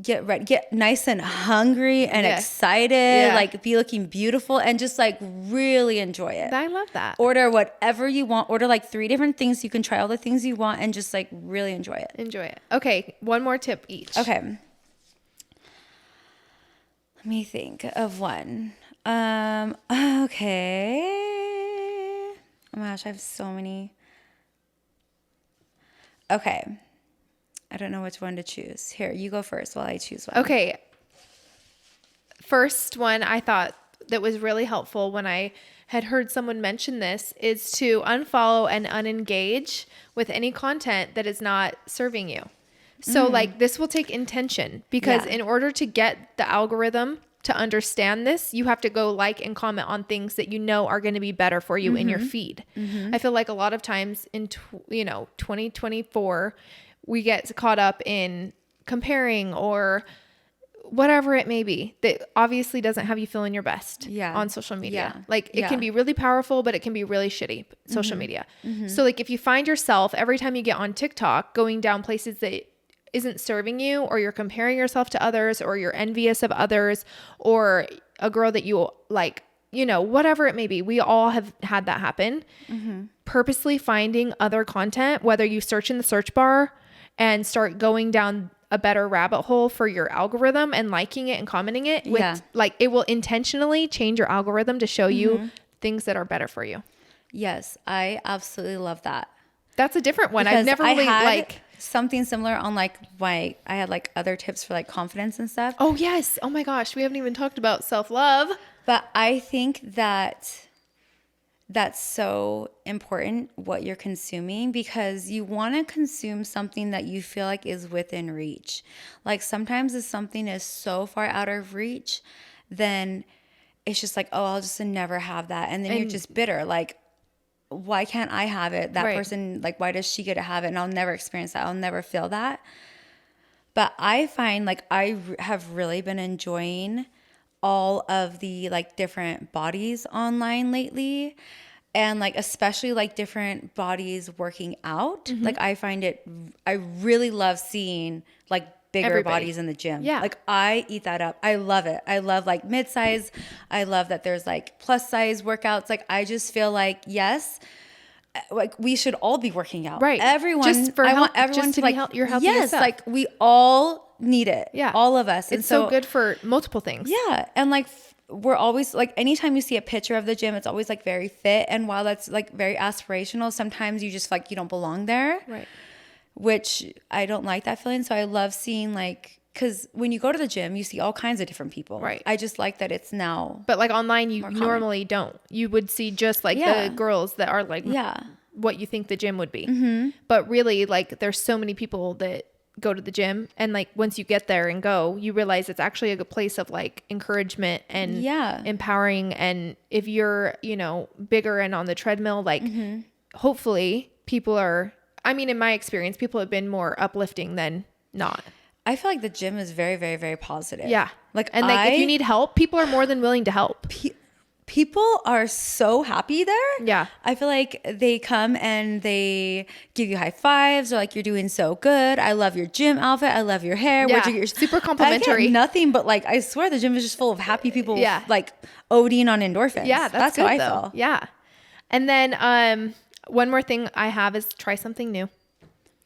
get ready, get nice and hungry and Yeah. excited, Yeah. like be looking beautiful and just like really enjoy it. I love that. Order whatever you want. Order like 3 different things. You can try all the things you want and just like really enjoy it. Enjoy it. Okay, one more tip each. Okay. Let me think of one. Okay. Oh my gosh, I have so many. Okay. I don't know which one to choose. Here, you go first while I choose one. Okay. First one I thought that was really helpful when I had heard someone mention this is to unfollow and unengage with any content that is not serving you. So like this will take intention because Yeah. in order to get the algorithm to understand this, you have to go like and comment on things that you know are going to be better for you in your feed. I feel like a lot of times in 2024 we get caught up in comparing or whatever it may be that obviously doesn't have you feeling your best on social media. Yeah. Like it Yeah. can be really powerful, but it can be really shitty social media. So like if you find yourself every time you get on TikTok going down places that isn't serving you or you're comparing yourself to others or you're envious of others or a girl that you like, you know, whatever it may be, we all have had that happen. Purposely finding other content, whether you search in the search bar and start going down a better rabbit hole for your algorithm and liking it and commenting it with Yeah. like it will intentionally change your algorithm to show you things that are better for you. Yes, I absolutely love that. That's a different one. I've Because never I really had like something similar on like I had like other tips for like confidence and stuff. oh yes. Oh my gosh. We haven't even talked about self-love. But I think that that's so important what you're consuming because you want to consume something that you feel like is within reach. Like sometimes if something is so far out of reach, then it's just like, oh, I'll just never have that. And then you're just bitter. Like, why can't I have it? That Right. person, like, why does she get to have it? And I'll never experience that. I'll never feel that. But I find like have really been enjoying all of the like different bodies online lately, and like especially like different bodies working out. Mm-hmm. Like I really love seeing like bigger Everybody. bodies in the gym. Yeah. Like I eat that up. I love it. I love like mid-size. I love that there's like plus size workouts. Like I just feel like, yes, like we should all be working out. Right. Everyone. Just for I health- want everyone just to to be like, health- your healthy yes, yourself. like we all need it. Yeah. All of us. And It's so good for multiple things. yeah. And like we're always like, anytime you see a picture of the gym, it's always like very fit. And while that's like very aspirational, sometimes you just like, you don't belong there. Right. Which I don't like that feeling. So I love seeing like, because when you go to the gym, you see all kinds of different people. Right. I just like that it's now. But like online, you common. normally don't. You would see just like Yeah. the girls that are like Yeah. what you think the gym would be. But really, like there's so many people that go to the gym, and like once you get there and go, you realize it's actually a good place of like encouragement and Yeah. empowering. And if you're, you know, bigger and on the treadmill, like hopefully people are, I mean, in my experience, people have been more uplifting than not. I feel like the gym is very, very, very positive. Yeah. Like, and like if you need help, people are more than willing to help. people are so happy there. Yeah. I feel like they come and they give you high fives, or like, you're doing so good. I love your gym outfit. I love your hair. Yeah. Where'd you get your Super I complimentary. get nothing but like, I swear the gym is just full of happy people. Yeah. Like ODing on endorphins. Yeah, that's how good, I though. feel. Yeah. And then one more thing I have is try something new.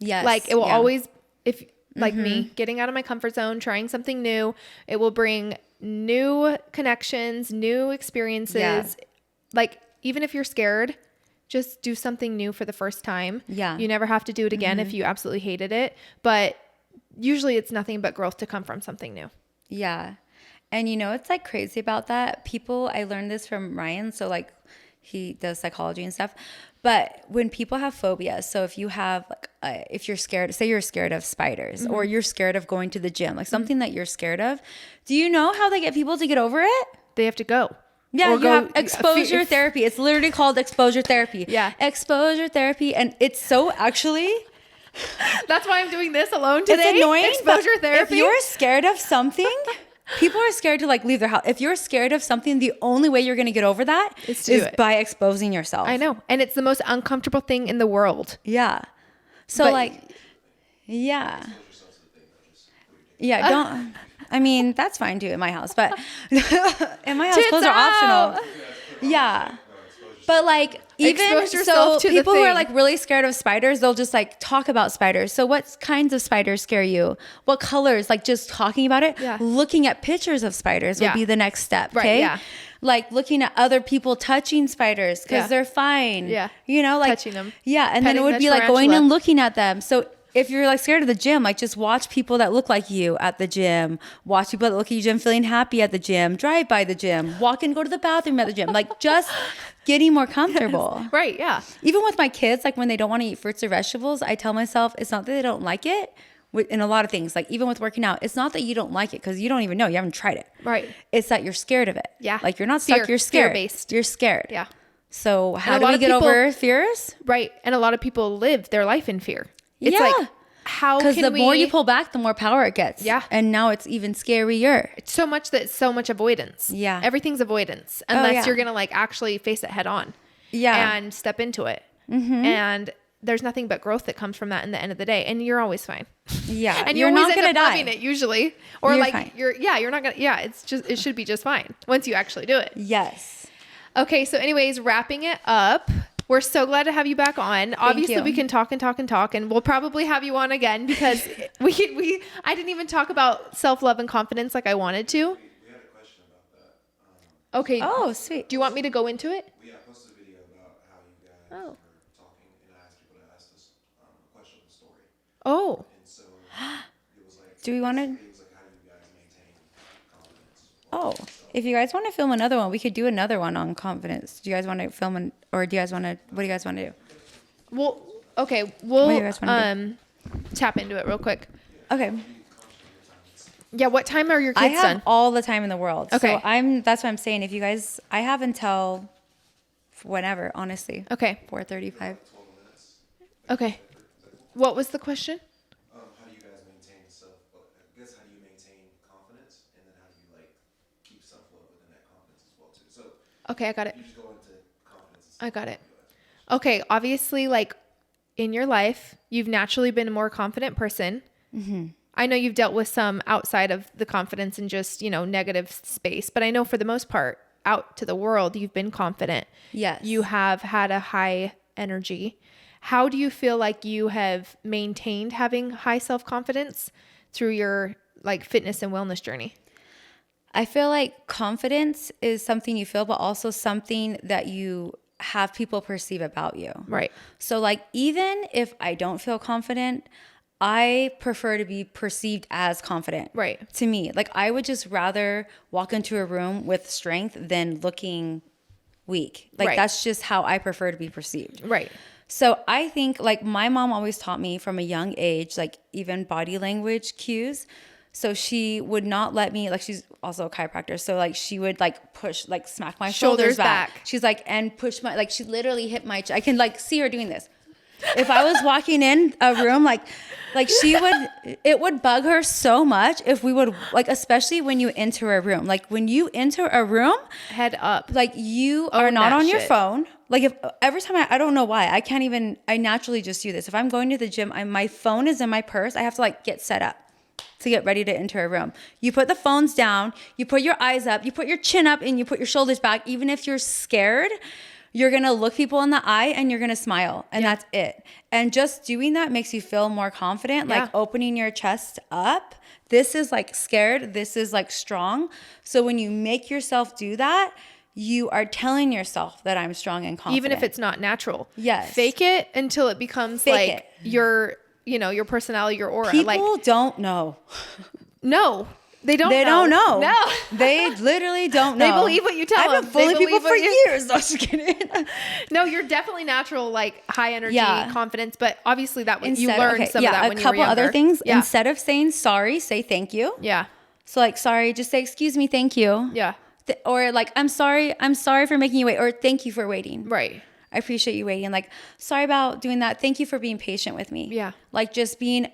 Yes. Like it will yeah. always, if like me, getting out of my comfort zone, trying something new, it will bring new connections, new experiences. Yeah. Like even if you're scared, just do something new for the first time. Yeah. You never have to do it again if you absolutely hated it. But usually it's nothing but growth to come from something new. Yeah. And you know, it's like crazy about that. People, I learned this from Ryan. So like he does psychology and stuff. But when people have phobias, so if you have like, if you're scared, say you're scared of spiders, or you're scared of going to the gym, like something that you're scared of, do you know how they get people to get over it? They have to go. Yeah, Or you go- have exposure therapy. It's literally called exposure therapy. Yeah. Exposure therapy. And it's so actually, That's why I'm doing this alone today. it's annoying. but Exposure therapy. If you're scared of something, people are scared to like leave their house. If you're scared of something, the only way you're going to get over that Is to do it. by exposing yourself. I know. And it's the most uncomfortable thing in the world. Yeah. So But- like, yeah. Yeah, don't. I mean, that's fine too in my house, but in my house, Tits clothes are out. optional. Yeah. But like, even Expose so, yourself to the people who are thing. like really scared of spiders, they'll just like talk about spiders. So what kinds of spiders scare you? What colors? Like just talking about it. Yeah. Looking at pictures of spiders would Yeah. be the next step. Right, Okay. yeah. Like looking at other people touching spiders because Yeah. they're fine. Yeah. You know, like Touching them. Yeah. And then it Petting would the be like going tarantula. and looking at them. So if you're like scared of the gym, like just watch people that look like you at the gym. Watch people that look at you gym feeling happy at the gym. Drive by the gym. Walk and go to the bathroom at the gym. Like just getting more comfortable. Right. Yeah. Even with my kids, like when they don't want to eat fruits or vegetables, I tell myself it's not that they don't like it. In a lot of things, like even with working out, it's not that you don't like it because you don't even know. You haven't tried it. Right. It's that you're scared of it. Yeah. Like you're not Fear. stuck. You're scared. Fear-based. You're scared. Yeah. So how a do lot we of get people- over fears? Right. And a lot of people live their life in fear. It's Yeah. like, how Because can the we... more you pull back, the more power it gets. Yeah. And now it's even scarier. It's so much that it's so much avoidance. Yeah. Everything's avoidance unless yeah. you're going to like actually face it head on. Yeah. And step into it. And there's nothing but growth that comes from that in the end of the day. And you're always fine. Yeah. And you're always not end gonna up die. loving it usually. Or You're like fine. you're not going to, it should be just fine once you actually do it. Yes. Okay. So anyways, wrapping it up. We're so glad to have you back on. Obviously, you. we can talk and talk and talk, and we'll probably have you on again because I didn't even talk about self-love and confidence like I wanted to. We had a question about that. Okay. Oh, sweet. Do you want me to go into it? We posted a video about how you guys Oh. were talking, and I asked people to ask this question of the story. Oh. And so it was like, Do we want to? it was like, how do you guys maintain confidence? Oh, if you guys want to film another one, we could do another one on confidence. Do you guys want to film or do you guys want to? What do you guys want to do? Well, okay. What do We'll you guys wanna tap into it real quick. Okay. Yeah. What time are your I kids have done? all the time in the world. Okay. So that's what I'm saying. If you guys, I have until whenever, honestly. Okay. 4:35. Okay. What was the question? How do you guys maintain self Okay, I got it. You just go into confidence. I got it. Okay, obviously, like in your life, you've naturally been a more confident person. I know you've dealt with some outside of the confidence and just, negative space, but I know for the most part, out to the world, you've been confident. Yes. You have had a high energy. How do you feel like you have maintained having high self-confidence through your like fitness and wellness journey? I feel like confidence is something you feel, but also something that you have people perceive about you. Right. So like, even if I don't feel confident, I prefer to be perceived as confident. Right. To me, like I would just rather walk into a room with strength than looking weak. Like Right. that's just how I prefer to be perceived. Right. So I think like my mom always taught me from a young age, like even body language cues. So she would not let me, like she's also a chiropractor. So like she would like push, like smack my shoulders back. She's like, and push my, like she literally hit my, I can like see her doing this. If I was walking in a room, like she would, it would bug her so much if we would like, especially when you enter a room, like when you enter a room, Head up. like you are Own not that on your shit. phone. Like if every time I don't know why, I naturally just do this. If I'm going to the gym, my phone is in my purse. I have to like get set up to get ready to enter a room. You put the phones down, you put your eyes up, you put your chin up, and you put your shoulders back. Even if you're scared, you're going to look people in the eye and you're going to smile. And that's it. And just doing that makes you feel more confident, like opening your chest up. This is like scared. This is like strong. So when you make yourself do that, you are telling yourself that I'm strong and confident. Even if it's not natural. Yes. Fake it until it becomes Fake like it. your, your personality, your aura. People like, don't know. no, they don't They don't know. No. They literally don't know. They believe what you tell them. I've been fooling They people believe for what years. No, just kidding. No, you're definitely natural, like high energy, Yeah. confidence, but obviously that you learned some of that when a you were couple other younger. things. Yeah. Instead of saying sorry, say thank you. Yeah. So like, sorry, just say, excuse me, thank you. Yeah. Or like, I'm sorry for making you wait, or thank you for waiting. Right. I appreciate you waiting. Like, sorry about doing that. Thank you for being patient with me. Yeah. Like just being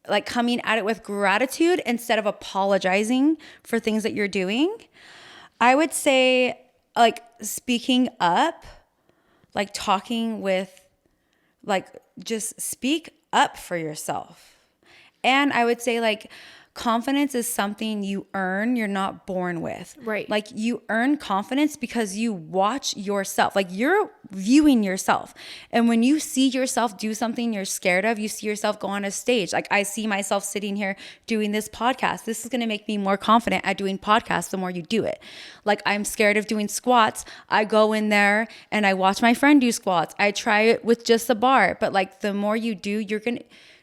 like coming at it with gratitude instead of apologizing for things that you're doing. I would say like speaking up, like talking with, like just speak up for yourself. And I would say like confidence is something you earn, you're not born with. Right. Like you earn confidence because you watch yourself. Like you're viewing yourself. And when you see yourself do something you're scared of, you see yourself go on a stage. Like I see myself sitting here doing this podcast. This is going to make me more confident at doing podcasts the more you do it. Like I'm scared of doing squats. I go in there and I watch my friend do squats. I try it with just a bar. But like the more you do,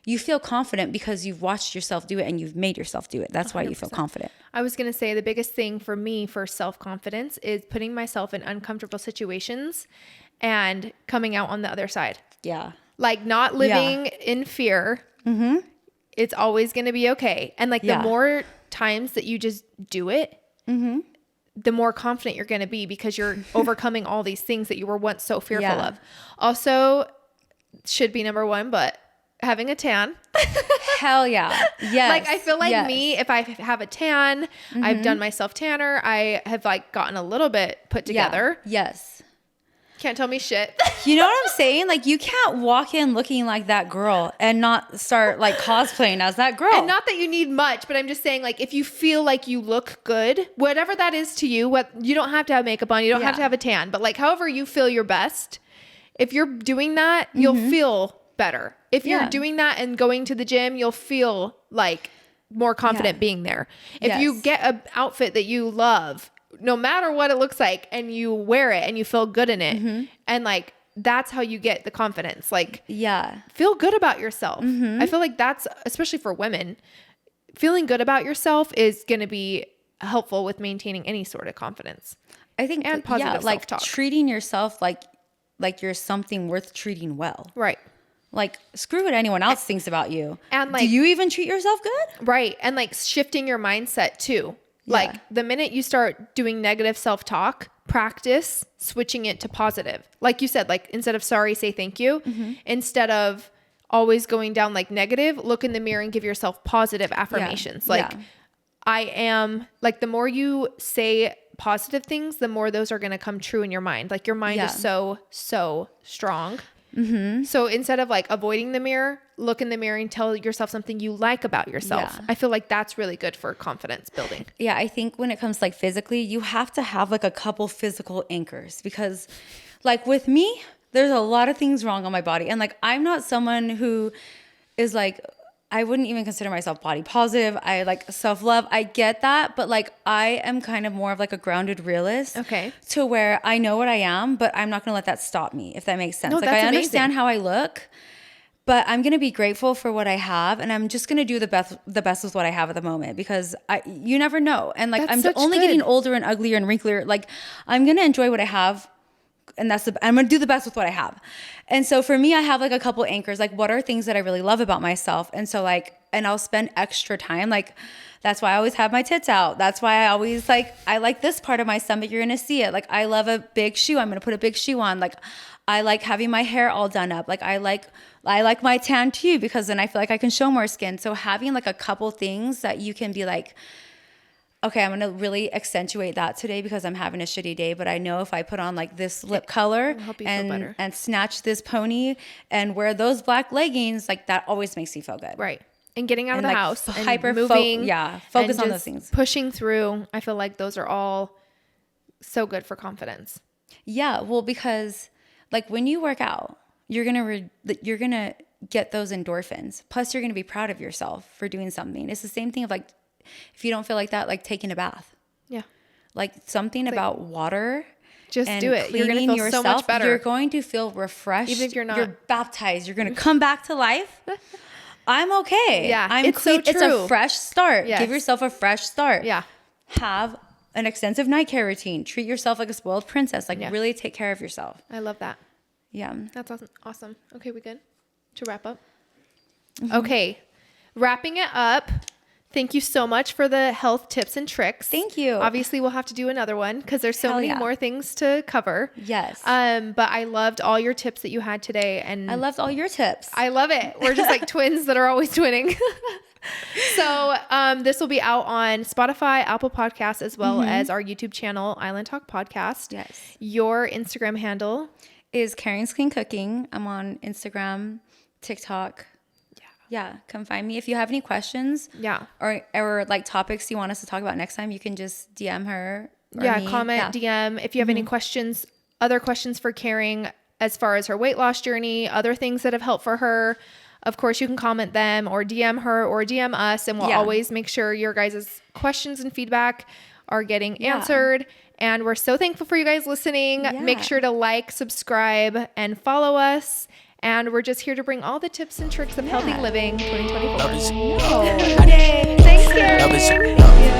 you feel confident because you've watched yourself do it and you've made yourself do it. That's why you feel confident. I was going to say the biggest thing for me for self-confidence is putting myself in uncomfortable situations and coming out on the other side. Yeah. Like not living in fear. Mm-hmm. It's always going to be okay. And like the more times that you just do it, the more confident you're going to be because you're overcoming all these things that you were once so fearful of. Also, should be number one, but having a tan. Hell yeah. Yes. Like I feel like me, if I have a tan, I've done myself tanner. I have like gotten a little bit put together. Yeah. Yes. Can't tell me shit. You know what I'm saying? Like you can't walk in looking like that girl and not start like cosplaying as that girl. And not that you need much, but I'm just saying like if you feel like you look good, whatever that is to you, what you don't have to have makeup on, you don't have to have a tan, but like however you feel your best, if you're doing that, you'll feel better. If you're doing that and going to the gym, you'll feel like more confident being there. If you get an outfit that you love, no matter what it looks like, and you wear it and you feel good in it, and like that's how you get the confidence. Like, feel good about yourself. I feel like that's, especially for women, feeling good about yourself is going to be helpful with maintaining any sort of confidence. I think, and positive like self-talk. treating yourself like you're something worth treating well. Right. Like, screw what anyone else thinks about you. And like, do you even treat yourself good? Right. And like shifting your mindset too. Like the minute you start doing negative self-talk, practice switching it to positive. Like you said, like instead of sorry, say thank you. Instead of always going down like negative, look in the mirror and give yourself positive affirmations. Like I am, like the more you say positive things, the more those are going to come true in your mind. Like your mind is so strong. Mm-hmm. So instead of like avoiding the mirror, look in the mirror and tell yourself something you like about yourself. Yeah. I feel like that's really good for confidence building. Yeah, I think when it comes to like physically, you have to have like a couple physical anchors, because like with me, there's a lot of things wrong on my body. And like, I'm not someone who is like, I wouldn't even consider myself body positive. I like self-love. I get that. But like, I am kind of more of like a grounded realist. Okay. To where I know what I am, but I'm not going to let that stop me, if that makes sense. No, like, that's I understand amazing. how I look, but I'm going to be grateful for what I have. And I'm just going to do the best with what I have at the moment, because you never know. And like, That's I'm only getting older and uglier and wrinklier. Like, I'm going to enjoy what I have. And I'm going to do the best with what I have. And so for me, I have like a couple anchors, like what are things that I really love about myself? And so like, and I'll spend extra time. Like, that's why I always have my tits out. That's why I always like, I like this part of my stomach. You're going to see it. Like, I love a big shoe. I'm going to put a big shoe on. Like, I like having my hair all done up. Like, I like my tan too, because then I feel like I can show more skin. So having like a couple things that you can be like, okay, I'm going to really accentuate that today because I'm having a shitty day. But I know if I put on like this lip color and snatch this pony and wear those black leggings, like that always makes me feel good. Right. And getting out of the like house and hyper moving. focus and on just those things. Pushing through. I feel like those are all so good for confidence. Yeah. Well, because like when you work out, you're going to get those endorphins. Plus you're going to be proud of yourself for doing something. It's the same thing of like, if you don't feel like that, like taking a bath. Yeah. Like something about water. Just and do it. You're going to feel yourself, so much better. You're going to feel refreshed. Even if you're not. You're baptized. You're going to come back to life. I'm okay. Yeah, I'm it's clean. so It's true. a fresh start. Yes. Give yourself a fresh start. Yeah. Have an extensive night care routine. Treat yourself like a spoiled princess. Like really take care of yourself. I love that. Yeah. That's awesome. Okay, we good to wrap up? Mm-hmm. Okay. Wrapping it up. Thank you so much for the health tips and tricks. Thank you. Obviously, we'll have to do another one because there's so many more things to cover. Yes. But I loved all your tips that you had today, and I loved all your tips. I love it. We're just like twins that are always twinning. So this will be out on Spotify, Apple Podcasts, as well as our YouTube channel, Island Talk Podcast. Yes. Your Instagram handle is Karen's Clean Cooking. I'm on Instagram, TikTok. Yeah, come find me. If you have any questions, or like topics you want us to talk about next time, you can just DM her. Or me. Comment, DM if you have any questions, other questions for Karen as far as her weight loss journey, other things that have helped for her. Of course, you can comment them or DM her or DM us, and we'll always make sure your guys' questions and feedback are getting answered. And we're so thankful for you guys listening. Yeah. Make sure to like, subscribe, and follow us. And we're just here to bring all the tips and tricks of healthy living 2024. Thanks, Karen.